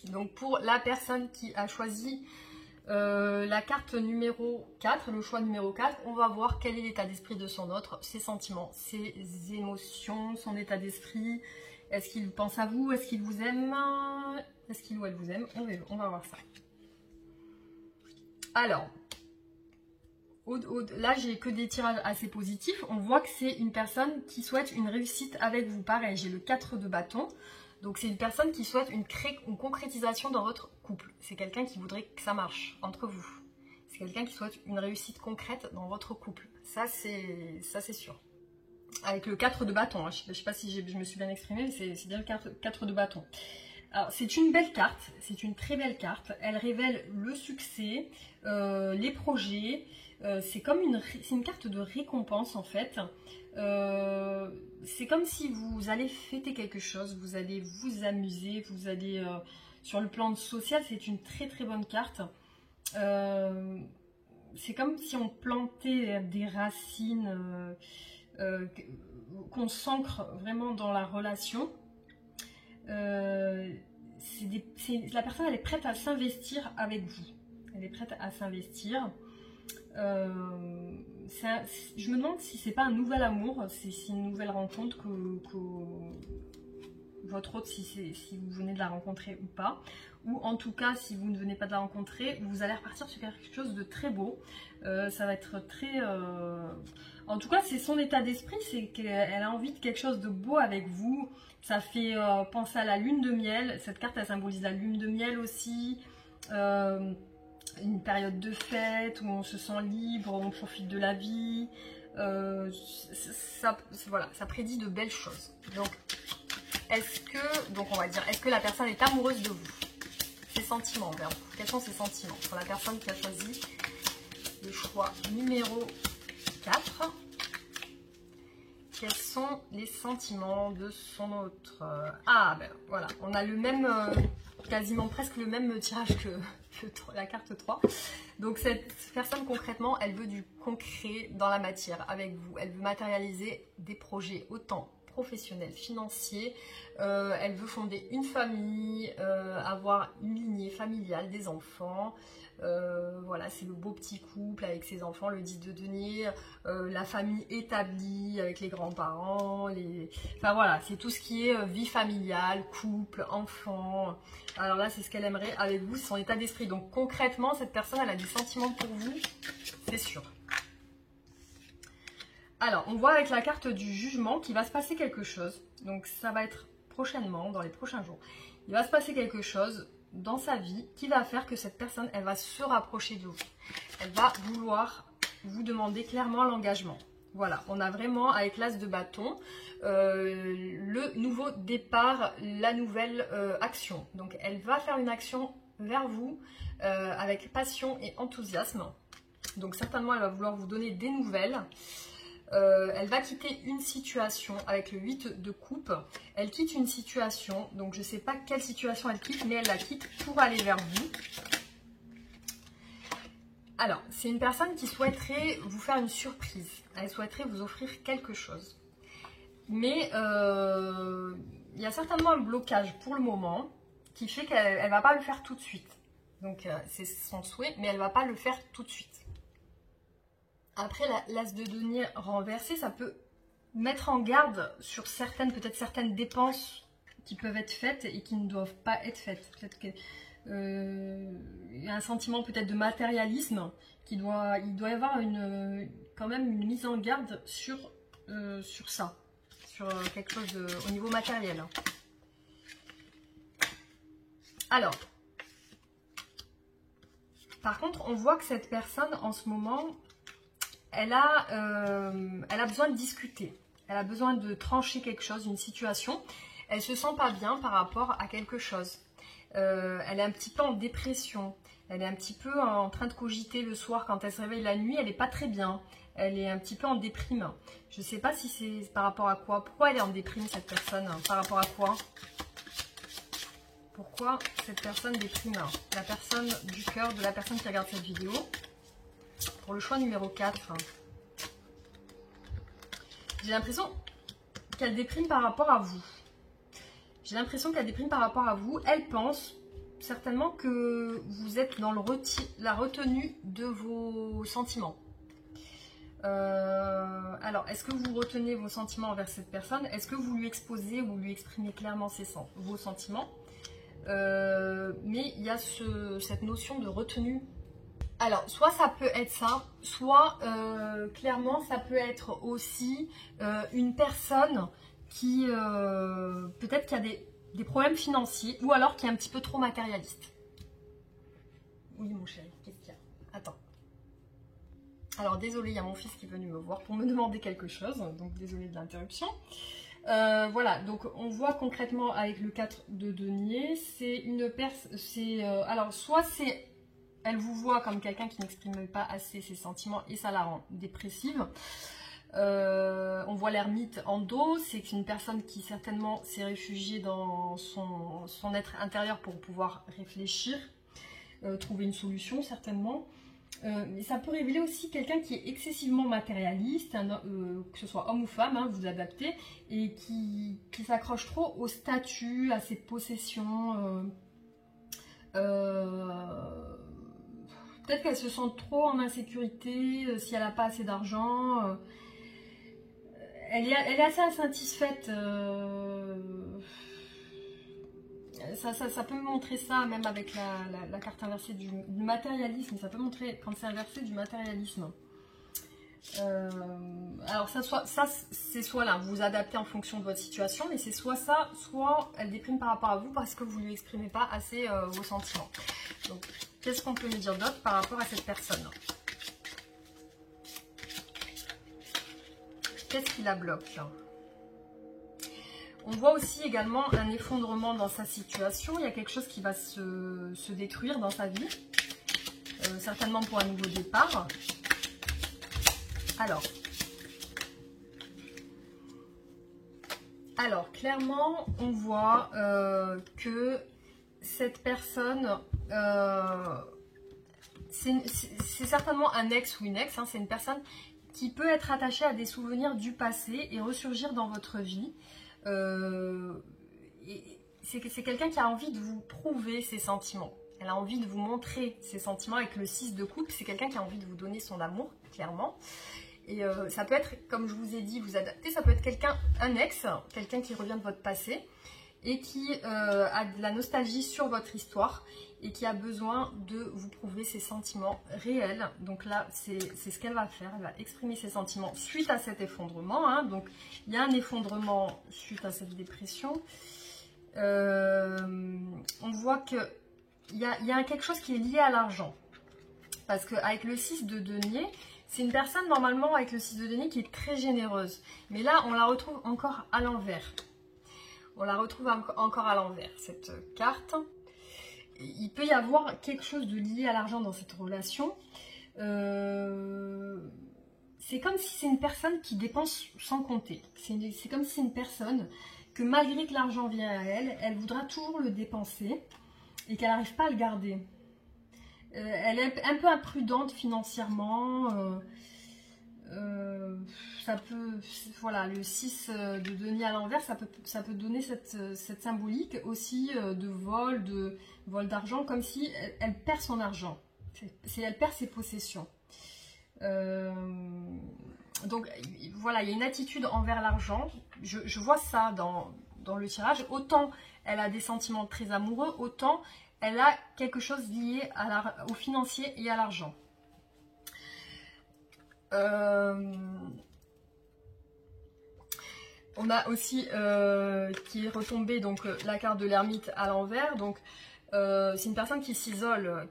Donc, pour la personne qui a choisi la carte numéro 4, le choix numéro 4, on va voir quel est l'état d'esprit de son autre, ses sentiments, ses émotions, son état d'esprit. Est-ce qu'il pense à vous? Est-ce qu'il vous aime? Est-ce qu'il ou elle vous aime? On va voir ça. Alors, là, j'ai que des tirages assez positifs. On voit que c'est une personne qui souhaite une réussite avec vous. Pareil, j'ai le 4 de bâton. Donc, c'est une personne qui souhaite une concrétisation dans votre couple. C'est quelqu'un qui voudrait que ça marche entre vous. C'est quelqu'un qui souhaite une réussite concrète dans votre couple. Ça, c'est sûr. Avec le 4 de bâton. Hein. Je ne sais pas si je me suis bien exprimée, mais c'est bien le 4 de bâton. Alors, c'est une belle carte. C'est une très belle carte. Elle révèle le succès, les projets. C'est une carte de récompense, en fait. C'est comme si vous allez fêter quelque chose, vous allez vous amuser, vous allez sur le plan social, c'est une très très bonne carte. C'est comme si on plantait des racines, qu'on s'ancre vraiment dans la relation. La personne, elle est prête à s'investir avec vous. Elle est prête à s'investir. Je me demande si c'est pas un nouvel amour, si c'est une nouvelle rencontre que votre autre, si vous venez de la rencontrer ou pas, ou en tout cas si vous ne venez pas de la rencontrer, vous allez repartir sur quelque chose de très beau. Ça va être très... En tout cas, c'est son état d'esprit, c'est qu'elle a envie de quelque chose de beau avec vous. Ça fait penser à la lune de miel. Cette carte, elle symbolise la lune de miel aussi. Une période de fête où on se sent libre, on profite de la vie. Voilà, ça prédit de belles choses. Donc, on va dire, est-ce que la personne est amoureuse de vous? Ses sentiments, vers vous. Quels sont ses sentiments pour la personne qui a choisi le choix numéro 4? Quels sont les sentiments de son autre? Ah, ben voilà, on a le même, quasiment presque le même tirage que la carte 3. Donc cette personne concrètement, elle veut du concret dans la matière avec vous. Elle veut matérialiser des projets autant professionnel, financier. Elle veut fonder une famille, avoir une lignée familiale, des enfants. Voilà, c'est le beau petit couple avec ses enfants, le 10 de denier, la famille établie avec les grands-parents, enfin voilà, c'est tout ce qui est vie familiale, couple, enfants. Alors là, c'est ce qu'elle aimerait avec vous, c'est son état d'esprit. Donc concrètement, cette personne, elle a des sentiments pour vous, c'est sûr. Alors, on voit avec la carte du jugement qu'il va se passer quelque chose. Donc ça va être prochainement, dans les prochains jours. Il va se passer quelque chose dans sa vie qui va faire que cette personne, elle va se rapprocher de vous. Elle va vouloir vous demander clairement l'engagement. Voilà, on a vraiment avec l'as de bâton le nouveau départ, la nouvelle action. Donc elle va faire une action vers vous avec passion et enthousiasme. Donc certainement elle va vouloir vous donner des nouvelles. Elle va quitter une situation avec le 8 de coupe. Elle quitte une situation, donc je ne sais pas quelle situation elle quitte, mais elle la quitte pour aller vers vous. Alors, c'est une personne qui souhaiterait vous faire une surprise. Elle souhaiterait vous offrir quelque chose. Mais il y a certainement un blocage pour le moment qui fait qu'elle ne va pas le faire tout de suite. Donc, c'est son souhait, mais elle ne va pas le faire tout de suite. Après, l'as de denier renversé, ça peut mettre en garde sur peut-être certaines dépenses qui peuvent être faites et qui ne doivent pas être faites. Peut-être qu'il y a un sentiment peut-être de matérialisme, il doit y avoir quand même une mise en garde sur ça, sur quelque chose au niveau matériel. Alors, par contre, on voit que cette personne, en ce moment, elle a besoin de discuter. Elle a besoin de trancher quelque chose, une situation. Elle ne se sent pas bien par rapport à quelque chose. Elle est un petit peu en dépression. Elle est un petit peu en train de cogiter le soir. Quand elle se réveille la nuit, elle n'est pas très bien. Elle est un petit peu en déprime. Je ne sais pas si c'est par rapport à quoi. Pourquoi elle est en déprime, cette personne? Par rapport à quoi? Pourquoi cette personne déprime? La personne du cœur de la personne qui regarde cette vidéo. Pour le choix numéro 4, j'ai l'impression qu'elle déprime par rapport à vous. J'ai l'impression qu'elle déprime par rapport à vous. Elle pense certainement que vous êtes dans la retenue de vos sentiments. Alors, est-ce que vous retenez vos sentiments envers cette personne? Est-ce que vous lui exposez ou lui exprimez clairement vos sentiments? Mais il y a cette notion de retenue. Alors, soit ça peut être ça, soit clairement ça peut être aussi une personne qui peut-être qui a des problèmes financiers ou alors qui est un petit peu trop matérialiste. Oui mon chéri, qu'est-ce qu'il y a? Attends. Alors désolé, il y a mon fils qui est venu me voir pour me demander quelque chose, donc désolé de l'interruption. Voilà, donc on voit concrètement avec le 4 de denier, c'est une personne, alors soit c'est... Elle vous voit comme quelqu'un qui n'exprime pas assez ses sentiments et ça la rend dépressive. On voit l'ermite en dos, c'est une personne qui certainement s'est réfugiée dans son être intérieur pour pouvoir réfléchir, trouver une solution certainement. Mais ça peut révéler aussi quelqu'un qui est excessivement matérialiste, que ce soit homme ou femme, hein, vous adaptez, et qui s'accroche trop au statut, à ses possessions. Peut-être qu'elle se sent trop en insécurité si elle n'a pas assez d'argent. Elle est assez insatisfaite. Ça peut me montrer ça, même avec la carte inversée du matérialisme. Ça peut montrer, quand c'est inversé, du matérialisme. Alors c'est soit là, vous vous adaptez en fonction de votre situation, mais c'est soit ça, soit elle déprime par rapport à vous parce que vous ne lui exprimez pas assez vos sentiments. Donc, qu'est-ce qu'on peut me dire d'autre par rapport à cette personne? Qu'est-ce qui la bloque? On voit aussi également un effondrement dans sa situation. Il y a quelque chose qui va se détruire dans sa vie. Certainement pour un nouveau départ. Alors clairement, on voit que cette personne, c'est certainement un ex ou une ex, hein, c'est une personne qui peut être attaché à des souvenirs du passé et ressurgir dans votre vie. C'est quelqu'un qui a envie de vous prouver ses sentiments. Elle a envie de vous montrer ses sentiments. Avec le 6 de coupe, c'est quelqu'un qui a envie de vous donner son amour, clairement. Et ça peut être, comme je vous ai dit, vous adapter. Ça peut être un ex, quelqu'un qui revient de votre passé et qui a de la nostalgie sur votre histoire et qui a besoin de vous prouver ses sentiments réels. Donc là, c'est ce qu'elle va faire. Elle va exprimer ses sentiments suite à cet effondrement. Hein. Donc, il y a un effondrement suite à cette dépression. On voit qu'il y a quelque chose qui est lié à l'argent. Parce qu'avec le 6 de denier, c'est une personne normalement avec le 6 de denier qui est très généreuse. Mais là, on la retrouve encore à l'envers. On la retrouve encore à l'envers, cette carte. Il peut y avoir quelque chose de lié à l'argent dans cette relation. C'est comme si c'est une personne qui dépense sans compter. C'est comme si c'est une personne que malgré que l'argent vient à elle, elle voudra toujours le dépenser et qu'elle n'arrive pas à le garder. Elle est un peu imprudente financièrement. Ça peut, voilà, le 6 de denier à l'envers, ça peut donner cette symbolique aussi de vol d'argent, comme si elle perd son argent. Elle perd ses possessions. Donc voilà, il y a une attitude envers l'argent. Je vois ça dans le tirage. Autant elle a des sentiments très amoureux, autant elle a quelque chose lié au financier et à l'argent. On a aussi qui est retombée donc la carte de l'ermite à l'envers. Donc c'est une personne qui s'isole,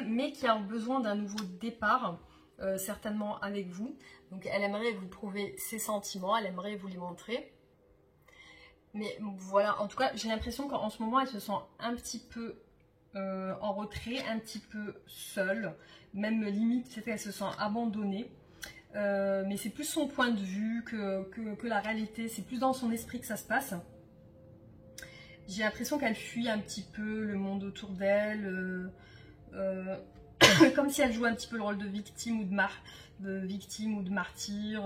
mais qui a besoin d'un nouveau départ, certainement avec vous. Donc elle aimerait vous prouver ses sentiments, elle aimerait vous les montrer. Mais voilà, en tout cas, j'ai l'impression qu'en ce moment, elle se sent un petit peu en retrait, un petit peu seule, même limite, c'est qu'elle se sent abandonnée. Mais c'est plus son point de vue que la réalité, c'est plus dans son esprit que ça se passe. J'ai l'impression qu'elle fuit un petit peu le monde autour d'elle, comme si elle jouait un petit peu le rôle de victime ou de martyr.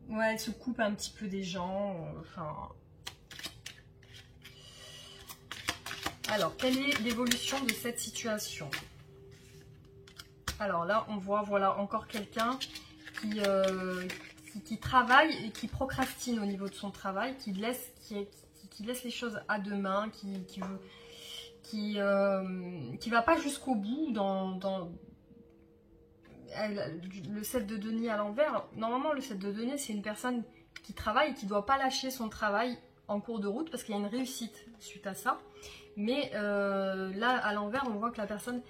Ouais, elle se coupe un petit peu des gens. Enfin. Alors, quelle est l'évolution de cette situation ? Alors là, on voit, voilà, encore quelqu'un qui travaille et qui procrastine au niveau de son travail, qui laisse les choses à demain, qui va pas jusqu'au bout dans le 7 de denier à l'envers. Normalement, le 7 de denier, c'est une personne qui travaille et qui ne doit pas lâcher son travail en cours de route parce qu'il y a une réussite suite à ça. Mais là, à l'envers, on voit que la personne,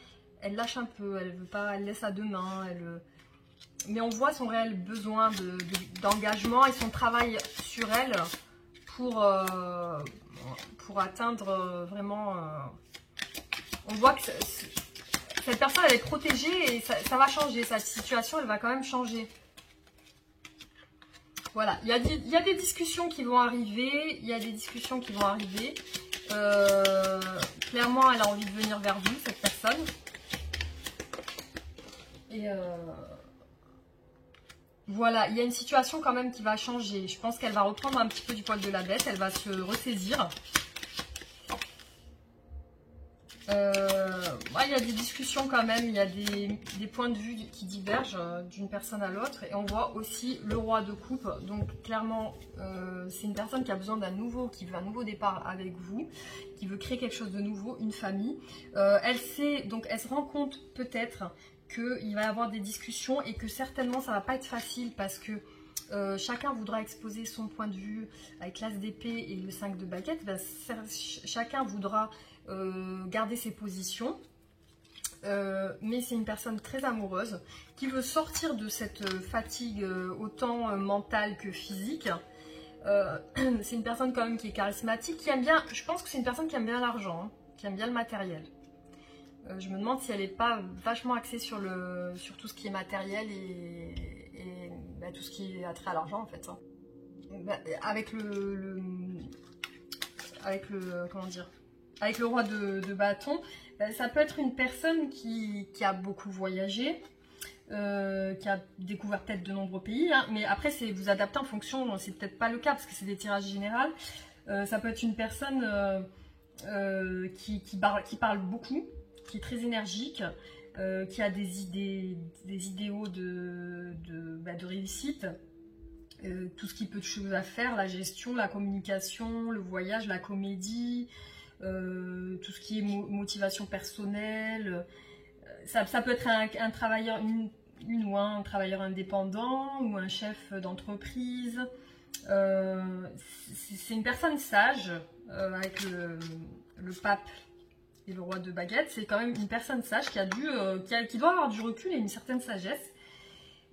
elle lâche un peu, elle veut pas, elle laisse à demain. Mais on voit son réel besoin d'engagement et son travail sur elle pour atteindre vraiment... on voit que cette personne, elle est protégée et ça va changer. Sa situation, elle va quand même changer. Voilà, il y a des discussions qui vont arriver. Clairement, elle a envie de venir vers vous, cette personne. Et voilà, il y a une situation quand même qui va changer. Je pense qu'elle va reprendre un petit peu du poil de la bête. Elle va se ressaisir. Il y a des discussions quand même. Il y a des points de vue qui divergent d'une personne à l'autre. Et on voit aussi le roi de coupe. Donc clairement, c'est une personne qui a besoin qui veut un nouveau départ avec vous, qui veut créer quelque chose de nouveau, une famille. Elle se rend compte peut-être qu'il va y avoir des discussions et que certainement ça va pas être facile parce que chacun voudra exposer son point de vue avec l'as d'épée et le 5 de baguette. Chacun voudra garder ses positions. Mais c'est une personne très amoureuse qui veut sortir de cette fatigue autant mentale que physique. C'est une personne quand même qui est charismatique, qui aime bien, je pense que c'est une personne qui aime bien l'argent, hein, qui aime bien le matériel. Je me demande si elle n'est pas vachement axée sur tout ce qui est matériel et tout ce qui est attrait à l'argent en fait. Hein. Avec le comment dire, avec le roi de bâton, ça peut être une personne qui a beaucoup voyagé, qui a découvert peut-être de nombreux pays, hein, mais après c'est vous adaptez en fonction, c'est peut-être pas le cas parce que c'est des tirages généraux. Ça peut être une personne qui parle beaucoup, qui est très énergique, qui a des idéaux de réussite, tout ce qui peut de choses à faire, la gestion, la communication, le voyage, la comédie, tout ce qui est motivation personnelle. Ça peut être un travailleur, un travailleur indépendant ou un chef d'entreprise. C'est une personne sage, avec le pape et le roi de baguette. C'est quand même une personne sage qui doit avoir du recul et une certaine sagesse.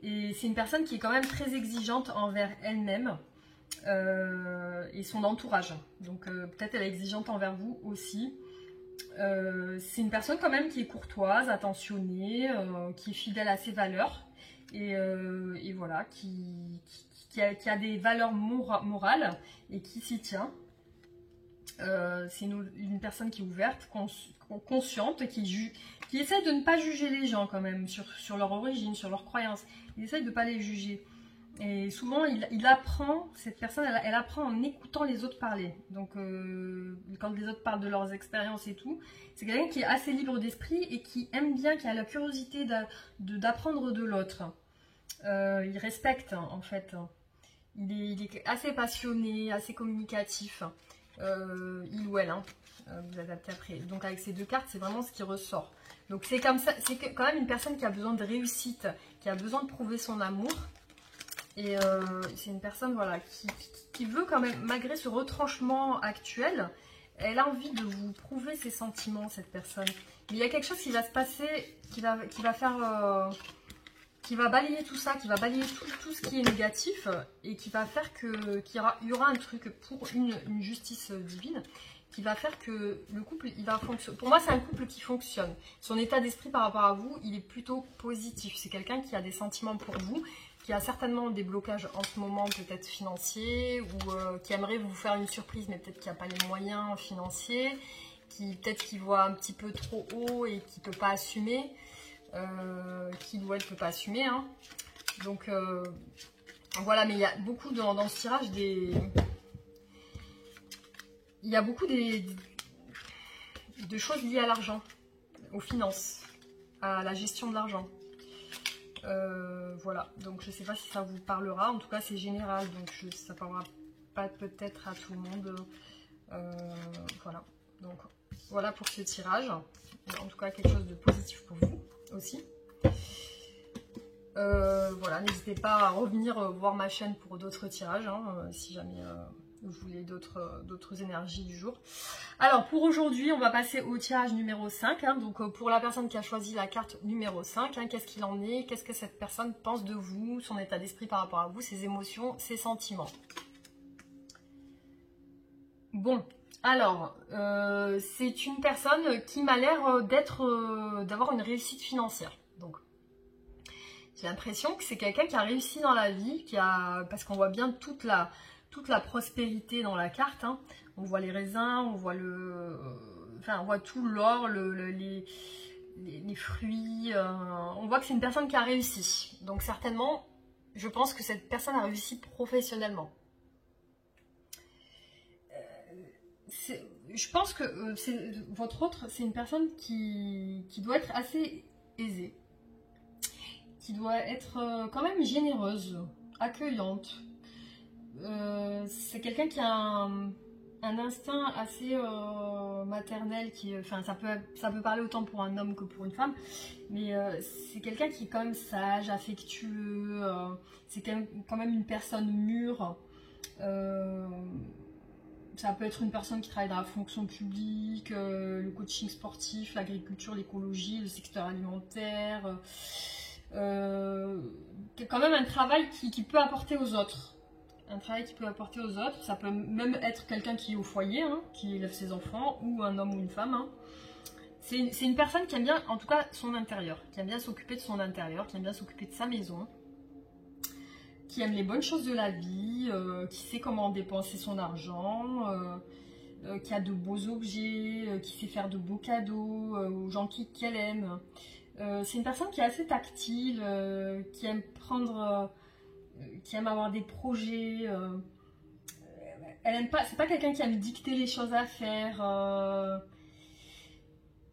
Et c'est une personne qui est quand même très exigeante envers elle-même et son entourage. Donc peut-être elle est exigeante envers vous aussi. C'est une personne quand même qui est courtoise, attentionnée, qui est fidèle à ses valeurs et voilà, qui a des valeurs morales et qui s'y tient. C'est une personne qui est ouverte, consciente, qui essaie de ne pas juger les gens quand même sur leur origine, sur leurs croyances. Il essaie de ne pas les juger. Et souvent, il apprend, cette personne, elle apprend en écoutant les autres parler. Donc, quand les autres parlent de leurs expériences et tout, c'est quelqu'un qui est assez libre d'esprit et qui aime bien, qui a la curiosité d'apprendre de l'autre. Il respecte, en fait. Il est assez passionné, assez communicatif. Il ou elle, hein. Vous adaptez après. Donc, avec ces deux cartes, c'est vraiment ce qui ressort. Donc, c'est comme ça, c'est quand même une personne qui a besoin de réussite, qui a besoin de prouver son amour. Et c'est une personne voilà, qui veut quand même, malgré ce retranchement actuel, elle a envie de vous prouver ses sentiments, cette personne. Mais il y a quelque chose qui va se passer, qui va balayer tout ça, qui va balayer tout ce qui est négatif et qui va faire qu'il y aura un truc pour une justice divine qui va faire que le couple, il va fonctionner. Pour moi, c'est un couple qui fonctionne. Son état d'esprit par rapport à vous, il est plutôt positif. C'est quelqu'un qui a des sentiments pour vous, qui a certainement des blocages en ce moment, peut-être financiers, ou qui aimerait vous faire une surprise, mais peut-être qu'il n'y a pas les moyens financiers, peut-être qu'il voit un petit peu trop haut et qui ne peut pas assumer, qu'il ou elle ne peut pas assumer. Hein. Donc, voilà, mais il y a beaucoup dans ce tirage il y a beaucoup de choses liées à l'argent, aux finances, à la gestion de l'argent. Voilà, donc je ne sais pas si ça vous parlera, en tout cas c'est général, donc ça ne parlera pas peut-être à tout le monde. Voilà, donc voilà pour ce tirage, en tout cas quelque chose de positif pour vous aussi. Voilà, n'hésitez pas à revenir voir ma chaîne pour d'autres tirages, hein, si jamais vous voulez d'autres énergies du jour. Alors pour aujourd'hui, on va passer au tirage numéro 5. Hein, donc pour la personne qui a choisi la carte numéro 5, hein, qu'est-ce qu'il en est? Qu'est-ce que cette personne pense de vous? Son état d'esprit par rapport à vous, ses émotions, ses sentiments. Bon, alors, c'est une personne qui m'a l'air d'avoir une réussite financière. Donc, j'ai l'impression que c'est quelqu'un qui a réussi dans la vie, parce qu'on voit bien toute la prospérité dans la carte. Hein. On voit les raisins, on voit on voit tout l'or, les fruits. On voit que c'est une personne qui a réussi. Donc certainement, je pense que cette personne a réussi professionnellement. Je pense que votre autre, c'est une personne qui doit être assez aisée, qui doit être quand même généreuse, accueillante. C'est quelqu'un qui a un instinct assez maternel, ça peut parler autant pour un homme que pour une femme, mais c'est quelqu'un qui est quand même sage, affectueux, c'est quand même une personne mûre. Ça peut être une personne qui travaille dans la fonction publique, le coaching sportif, l'agriculture, l'écologie, le secteur alimentaire. Quand même un travail qui peut apporter aux autres. Un travail qui peut apporter aux autres. Ça peut même être quelqu'un qui est au foyer, hein, qui élève ses enfants, ou un homme ou une femme. Hein. C'est une personne qui aime bien, en tout cas, son intérieur, qui aime bien s'occuper de son intérieur, qui aime bien s'occuper de sa maison, qui aime les bonnes choses de la vie, qui sait comment dépenser son argent, qui a de beaux objets, qui sait faire de beaux cadeaux aux gens qu'elle aime. C'est une personne qui est assez tactile, qui aime qui aime avoir des projets. Elle aime pas, c'est pas quelqu'un qui aime dicter les choses à faire.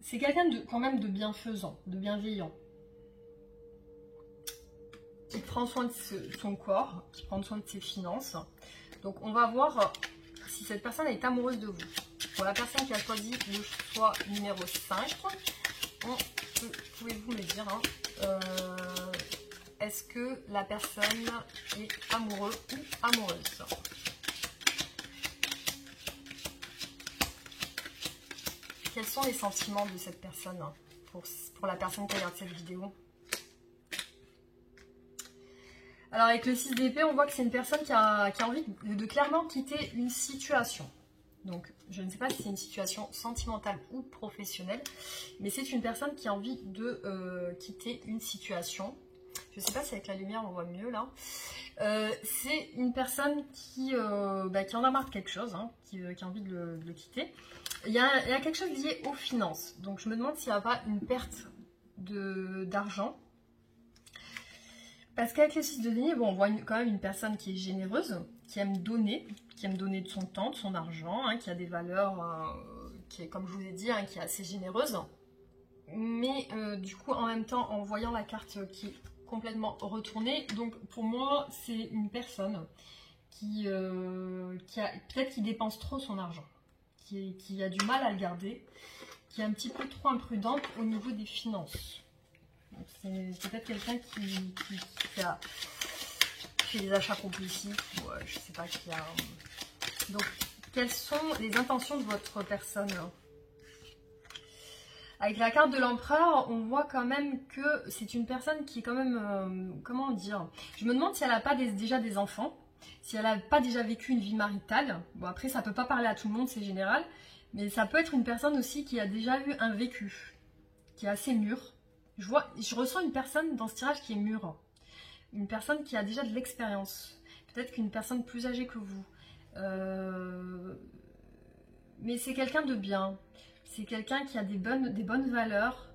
C'est quelqu'un quand même de bienfaisant, de bienveillant. Qui prend soin de son corps, qui prend soin de ses finances. Donc on va voir si cette personne est amoureuse de vous. Pour la personne qui a choisi le choix numéro 5, pouvez-vous me dire, est-ce que la personne est amoureux ou amoureuse? Quels sont les sentiments de cette personne pour la personne qui regarde cette vidéo? Alors avec le 6 d'épée, on voit que c'est une personne qui a envie de clairement quitter une situation. Donc je ne sais pas si c'est une situation sentimentale ou professionnelle, mais c'est une personne qui a envie de quitter une situation. Je ne sais pas si avec la lumière on voit mieux là. C'est une personne qui en a marre de quelque chose, qui a envie de le quitter. Il y a quelque chose lié aux finances. Donc je me demande s'il n'y a pas une perte d'argent. Parce qu'avec les 6 de denier, on voit quand même une personne qui est généreuse, qui aime donner de son temps, de son argent, qui a des valeurs, qui est, comme je vous ai dit, qui est assez généreuse. Mais du coup, en même temps, en voyant la carte qui est complètement retournée, donc pour moi, c'est une personne qui peut-être qui dépense trop son argent, qui a du mal à le garder, qui est un petit peu trop imprudente au niveau des finances. C'est peut-être quelqu'un qui a fait des achats compulsifs, ou je sais pas, qui a... Donc, quelles sont les intentions de votre personne? Avec la carte de l'empereur, on voit quand même que c'est une personne qui est quand même... comment dire? Je me demande si elle n'a pas déjà des enfants, si elle n'a pas déjà vécu une vie maritale. Bon, après, ça peut pas parler à tout le monde, c'est général, mais ça peut être une personne aussi qui a déjà eu un vécu, qui est assez mûr. Je ressens une personne dans ce tirage qui est mûre. Une personne qui a déjà de l'expérience. Peut-être qu'une personne plus âgée que vous. Mais c'est quelqu'un de bien. C'est quelqu'un qui a des bonnes valeurs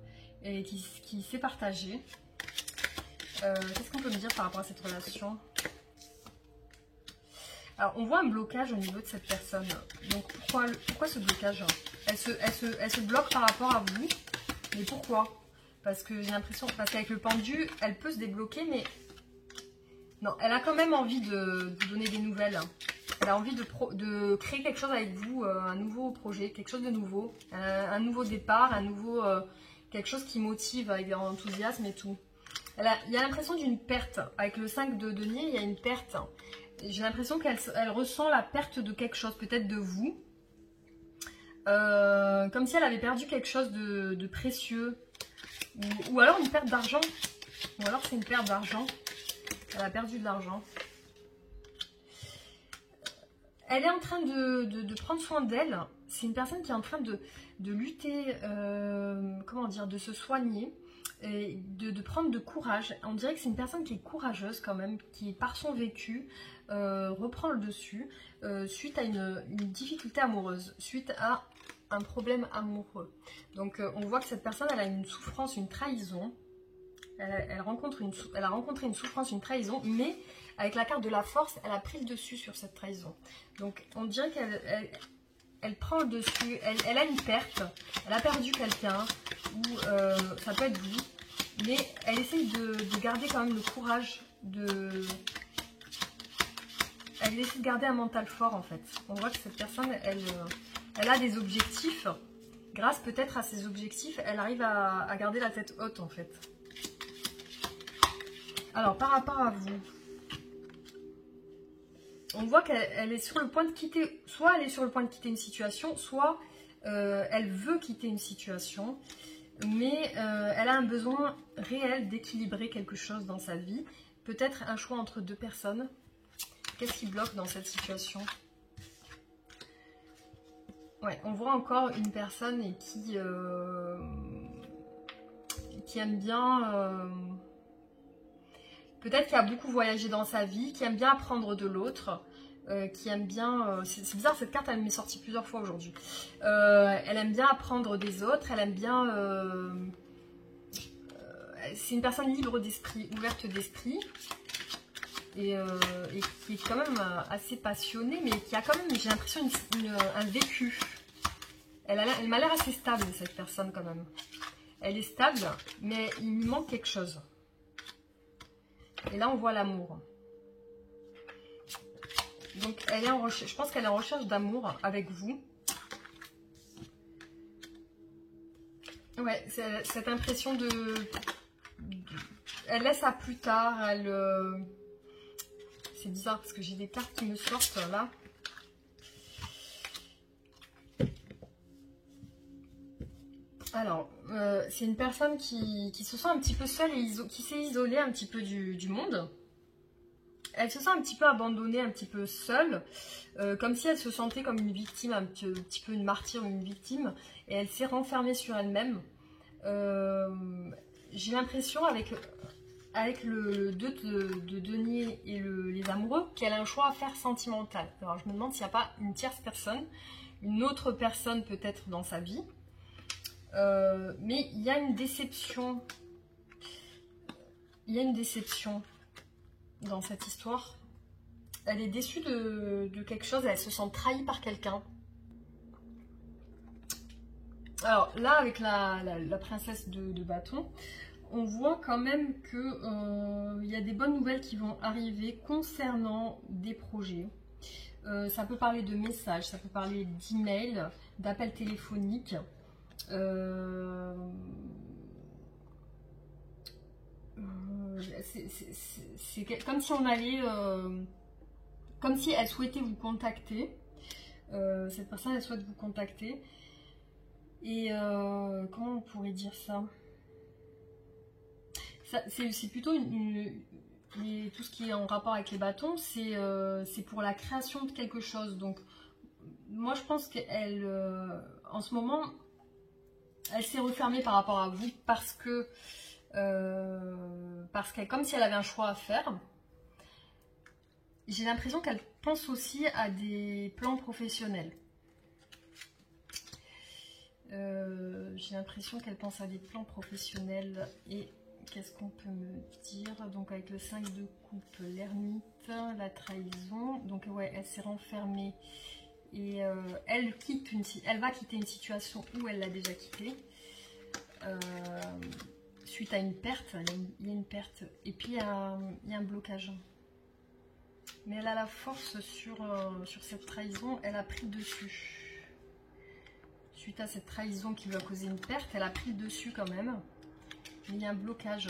et qui sait partager. Qu'est-ce qu'on peut me dire par rapport à cette relation? Alors, on voit un blocage au niveau de cette personne. Donc, pourquoi ce blocage? Elle se bloque par rapport à vous. Mais pourquoi? Parce que j'ai l'impression, parce qu'avec le pendu, elle peut se débloquer, mais non, elle a quand même envie de donner des nouvelles. Elle a envie de créer quelque chose avec vous, un nouveau projet, quelque chose de nouveau, un nouveau départ, quelque chose qui motive avec l'enthousiasme et tout. Il y a l'impression d'une perte. Avec le 5 de denier, il y a une perte. J'ai l'impression qu'elle ressent la perte de quelque chose, peut-être de vous. Comme si elle avait perdu quelque chose de précieux. Ou alors une perte d'argent. Ou alors c'est une perte d'argent. Elle a perdu de l'argent. Elle est en train de prendre soin d'elle. C'est une personne qui est en train de lutter, comment dire, de se soigner, et de prendre de courage. On dirait que c'est une personne qui est courageuse quand même, qui par son vécu reprend le dessus suite à une difficulté amoureuse, suite à un problème amoureux. Donc on voit que cette personne, elle a une souffrance, une trahison. Elle a rencontré une souffrance, une trahison, mais avec la carte de la force, elle a pris le dessus sur cette trahison. Donc on dirait qu'elle prend le dessus, elle a une perte, elle a perdu quelqu'un, ou ça peut être vous, mais elle essaye de garder quand même le courage, elle essaie de garder un mental fort en fait. On voit que cette personne, elle a des objectifs. Grâce peut-être à ces objectifs, elle arrive à garder la tête haute en fait. Alors par rapport à vous, on voit qu'elle est sur le point de quitter, soit elle est sur le point de quitter une situation, soit elle veut quitter une situation, mais elle a un besoin réel d'équilibrer quelque chose dans sa vie. Peut-être un choix entre deux personnes. Qu'est-ce qui bloque dans cette situation? Ouais, on voit encore une personne qui aime bien... peut-être qui a beaucoup voyagé dans sa vie, qui aime bien apprendre de l'autre, qui aime bien, c'est bizarre, cette carte elle m'est sortie plusieurs fois aujourd'hui, elle aime bien apprendre des autres, elle aime bien, c'est une personne libre d'esprit, ouverte d'esprit, et qui est quand même assez passionnée, mais qui a quand même, j'ai l'impression, un vécu. Elle m'a l'air assez stable, cette personne quand même. Elle est stable, mais il lui manque quelque chose. Et là on voit l'amour. Donc, elle est en recherche, je pense qu'elle est en recherche d'amour avec vous. Ouais, cette impression de... Elle laisse à plus tard, c'est bizarre parce que j'ai des cartes qui me sortent là. Alors, c'est une personne qui se sent un petit peu seule et qui s'est isolée un petit peu du monde. Elle se sent un petit peu abandonnée, un petit peu seule, comme si elle se sentait comme une victime, un petit peu une martyre ou une victime, et elle s'est renfermée sur elle-même. J'ai l'impression, avec le 2 de denier et les amoureux, qu'elle a un choix à faire sentimental. Alors je me demande s'il n'y a pas une tierce personne, une autre personne peut-être dans sa vie, mais il y a une déception. Il y a une déception dans cette histoire. Elle est déçue de quelque chose, elle se sent trahie par quelqu'un. Alors là, avec la princesse de bâton, on voit quand même que y a des bonnes nouvelles qui vont arriver concernant des projets. Ça peut parler de messages, ça peut parler d'emails, d'appels téléphoniques. C'est comme si on allait, comme si elle souhaitait vous contacter. Cette personne, elle souhaite vous contacter. Et comment on pourrait dire ça, c'est plutôt tout ce qui est en rapport avec les bâtons, c'est pour la création de quelque chose. Donc moi je pense qu'elle, en ce moment, elle s'est refermée par rapport à vous parce qu'elle, comme si elle avait un choix à faire. J'ai l'impression qu'elle pense aussi à des plans professionnels. J'ai l'impression qu'elle pense à des plans professionnels. Et qu'est-ce qu'on peut me dire? Donc avec le 5 de coupe, l'ermite, la trahison. Donc ouais, elle s'est renfermée. Et elle va quitter une situation où elle l'a déjà quittée. Suite à une perte, il y a une perte. Et puis il y a un blocage. Mais elle a la force sur cette trahison, elle a pris le dessus. Suite à cette trahison qui lui a causé une perte, elle a pris le dessus quand même. Mais il y a un blocage.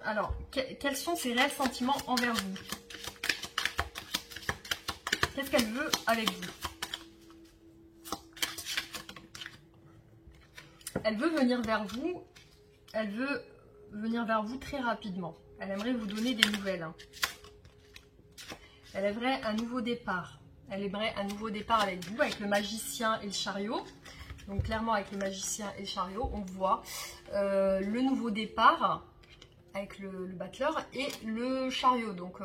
Alors, quels sont ses réels sentiments envers vous? Qu'est-ce qu'elle veut avec vous? Elle veut venir vers vous. Elle veut venir vers vous très rapidement. Elle aimerait vous donner des nouvelles. Elle aimerait un nouveau départ. Elle aimerait un nouveau départ avec vous, avec le magicien et le chariot. Donc clairement avec le magicien et le chariot, on voit le nouveau départ avec le battleur et le chariot. Donc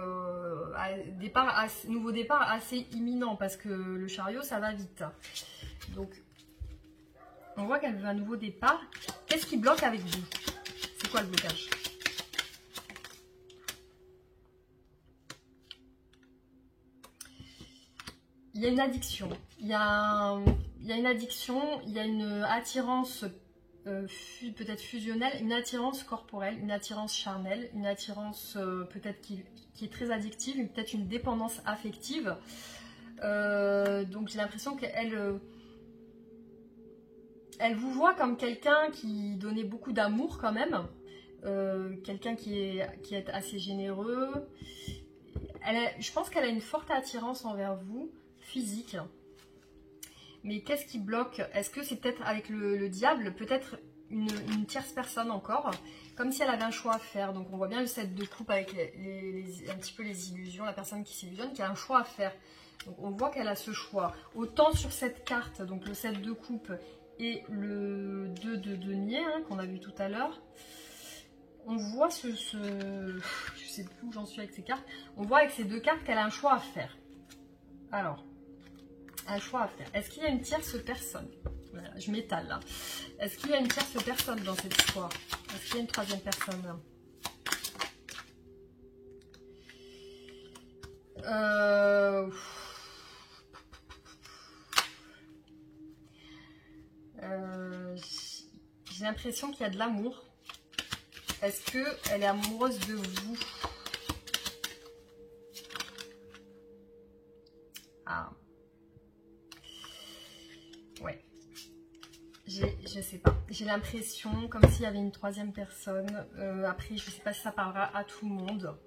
nouveau départ assez imminent parce que le chariot ça va vite. Donc on voit qu'elle veut un nouveau départ. Qu'est-ce qui bloque avec vous? C'est quoi le blocage? Il y a une addiction. Il y a une addiction, il y a une attirance peut-être fusionnelle, une attirance corporelle, une attirance charnelle, une attirance peut-être qui est très addictive, peut-être une dépendance affective. Donc j'ai l'impression qu'elle elle vous voit comme quelqu'un qui donnait beaucoup d'amour quand même, quelqu'un qui est assez généreux. Je pense qu'elle a une forte attirance envers vous, physique. Mais qu'est-ce qui bloque? Est-ce que c'est peut-être avec le diable, peut-être une tierce personne encore, comme si elle avait un choix à faire? Donc on voit bien le 7 de coupe avec un petit peu les illusions, la personne qui s'illusionne, qui a un choix à faire. Donc on voit qu'elle a ce choix. Autant sur cette carte, donc le 7 de coupe et le 2 de denier, hein, qu'on a vu tout à l'heure, on voit je sais plus où j'en suis avec ces cartes, on voit avec ces deux cartes qu'elle a un choix à faire. Alors, un choix à faire. Est-ce qu'il y a une tierce personne? Voilà, je m'étale là. Est-ce qu'il y a une tierce personne dans cette histoire? Est-ce qu'il y a une troisième personne? J'ai l'impression qu'il y a de l'amour. Est-ce qu'elle est amoureuse de vous? Ah. Ouais. Je sais pas. J'ai l'impression comme s'il y avait une troisième personne. Après, je sais pas si ça parlera à tout le monde.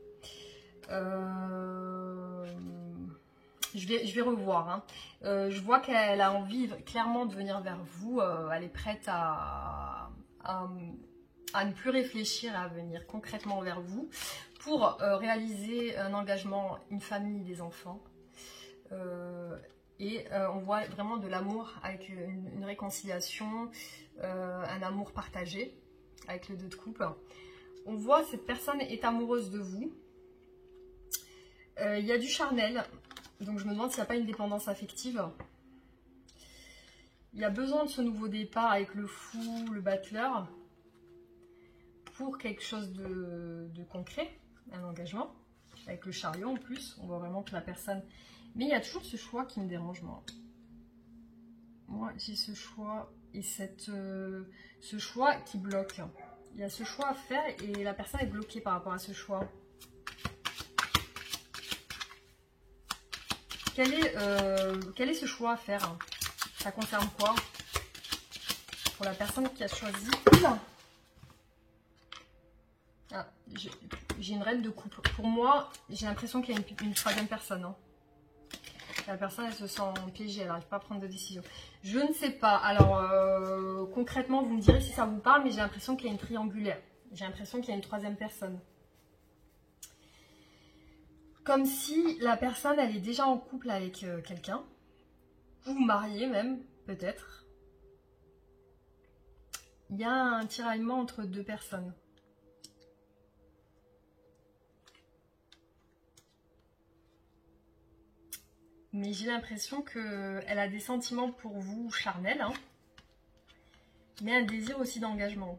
Je vais revoir. Hein. Je vois qu'elle a envie clairement de venir vers vous. Elle est prête à ne plus réfléchir, à venir concrètement vers vous pour réaliser un engagement, une famille, des enfants. On voit vraiment de l'amour avec une réconciliation, un amour partagé avec le 2 de coupe. On voit que cette personne est amoureuse de vous. Il y a du charnel, donc je me demande s'il n'y a pas une dépendance affective. Il y a besoin de ce nouveau départ avec le fou, le battleur, pour quelque chose de concret, un engagement, avec le chariot en plus. On voit vraiment que la personne... Mais il y a toujours ce choix qui me dérange, moi. Moi, j'ai ce choix et ce choix qui bloque. Il y a ce choix à faire et la personne est bloquée par rapport à ce choix. Quel est ce choix à faire? Ça concerne quoi? Pour la personne qui a choisi... Ah, j'ai une reine de coupe. Pour moi, j'ai l'impression qu'il y a une troisième personne. Hein. La personne, elle se sent piégée, elle n'arrive pas à prendre de décision. Je ne sais pas. Alors, concrètement, vous me direz si ça vous parle, mais j'ai l'impression qu'il y a une triangulaire. J'ai l'impression qu'il y a une troisième personne. Comme si la personne, elle est déjà en couple avec quelqu'un. Ou mariée même, peut-être. Il y a un tiraillement entre deux personnes. Mais j'ai l'impression qu'elle a des sentiments pour vous charnels, hein, mais un désir aussi d'engagement.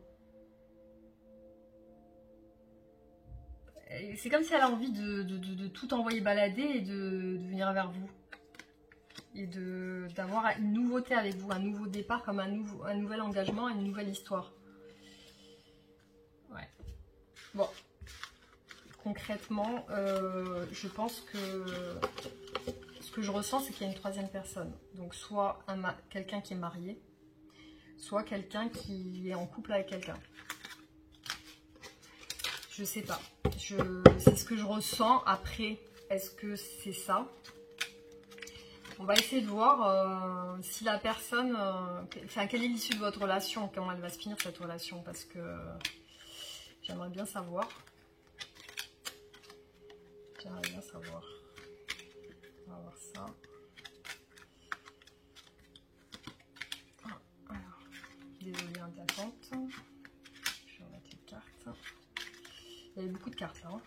C'est comme si elle a envie de tout envoyer balader et de venir vers vous. Et d'avoir une nouveauté avec vous, un nouveau départ, comme un nouvel engagement, une nouvelle histoire. Ouais. Bon. Concrètement, je pense que... Ce que je ressens, c'est qu'il y a une troisième personne. Donc, soit quelqu'un qui est marié, soit quelqu'un qui est en couple avec quelqu'un. Je sais pas. C'est ce que je ressens. Après, est-ce que c'est ça? On va essayer de voir si la personne... Enfin, quelle est l'issue de votre relation? Comment elle va se finir, cette relation? Parce que j'aimerais bien savoir. J'aimerais bien savoir. On va voir ça. Alors, désolée hein, de l'attente. Je vais remettre les cartes. Il y avait beaucoup de cartes là. Hein.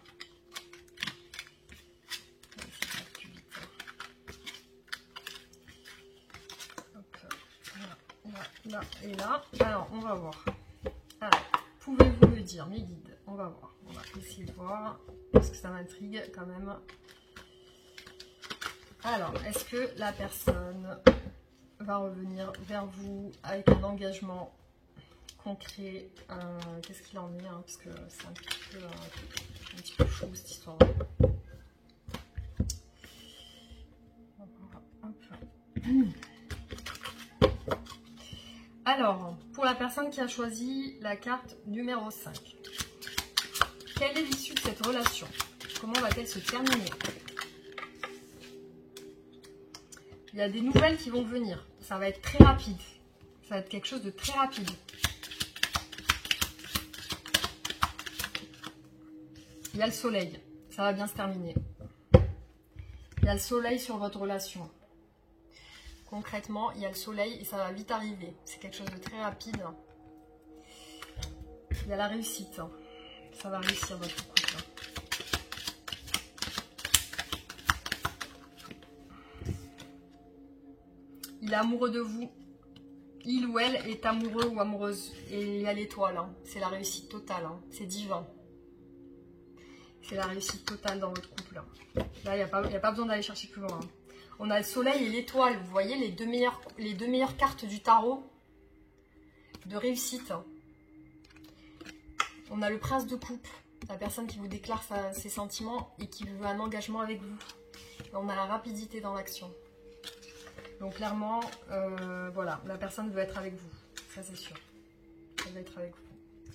Hop, là et là. Alors, on va voir. Alors, pouvez-vous me dire, mes guides? On va voir. On va essayer de voir. Parce que ça m'intrigue quand même. Alors, est-ce que la personne va revenir vers vous avec un engagement concret? Qu'est-ce qu'il en est hein, parce que c'est un petit peu chaud cette histoire. Alors, pour la personne qui a choisi la carte numéro 5, quelle est l'issue de cette relation? Comment va-t-elle se terminer? Il y a des nouvelles qui vont venir. Ça va être très rapide. Ça va être quelque chose de très rapide. Il y a le soleil. Ça va bien se terminer. Il y a le soleil sur votre relation. Concrètement, il y a le soleil et ça va vite arriver. C'est quelque chose de très rapide. Il y a la réussite. Ça va réussir votre couple. Il est amoureux de vous. Il ou elle est amoureux ou amoureuse. Et il y a l'étoile. Hein. C'est la réussite totale. Hein. C'est divin. C'est la réussite totale dans votre couple. Là, il n'y a pas besoin d'aller chercher plus loin. Hein. On a le soleil et l'étoile. Vous voyez les deux meilleures cartes du tarot de réussite. On a le prince de coupe. La personne qui vous déclare ses sentiments et qui veut un engagement avec vous. Et on a la rapidité dans l'action. Donc clairement, voilà, la personne veut être avec vous. Ça, c'est sûr. Elle veut être avec vous.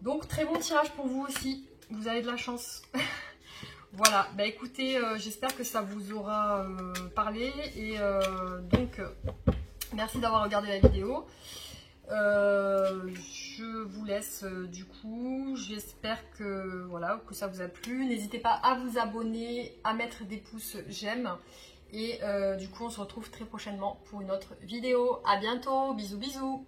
Donc, très bon tirage pour vous aussi. Vous avez de la chance. Voilà, bah écoutez, j'espère que ça vous aura parlé. Et donc, merci d'avoir regardé la vidéo. Je vous laisse du coup. J'espère que, voilà, que ça vous a plu. N'hésitez pas à vous abonner, à mettre des pouces j'aime. Et du coup, on se retrouve très prochainement pour une autre vidéo. À bientôt, bisous bisous.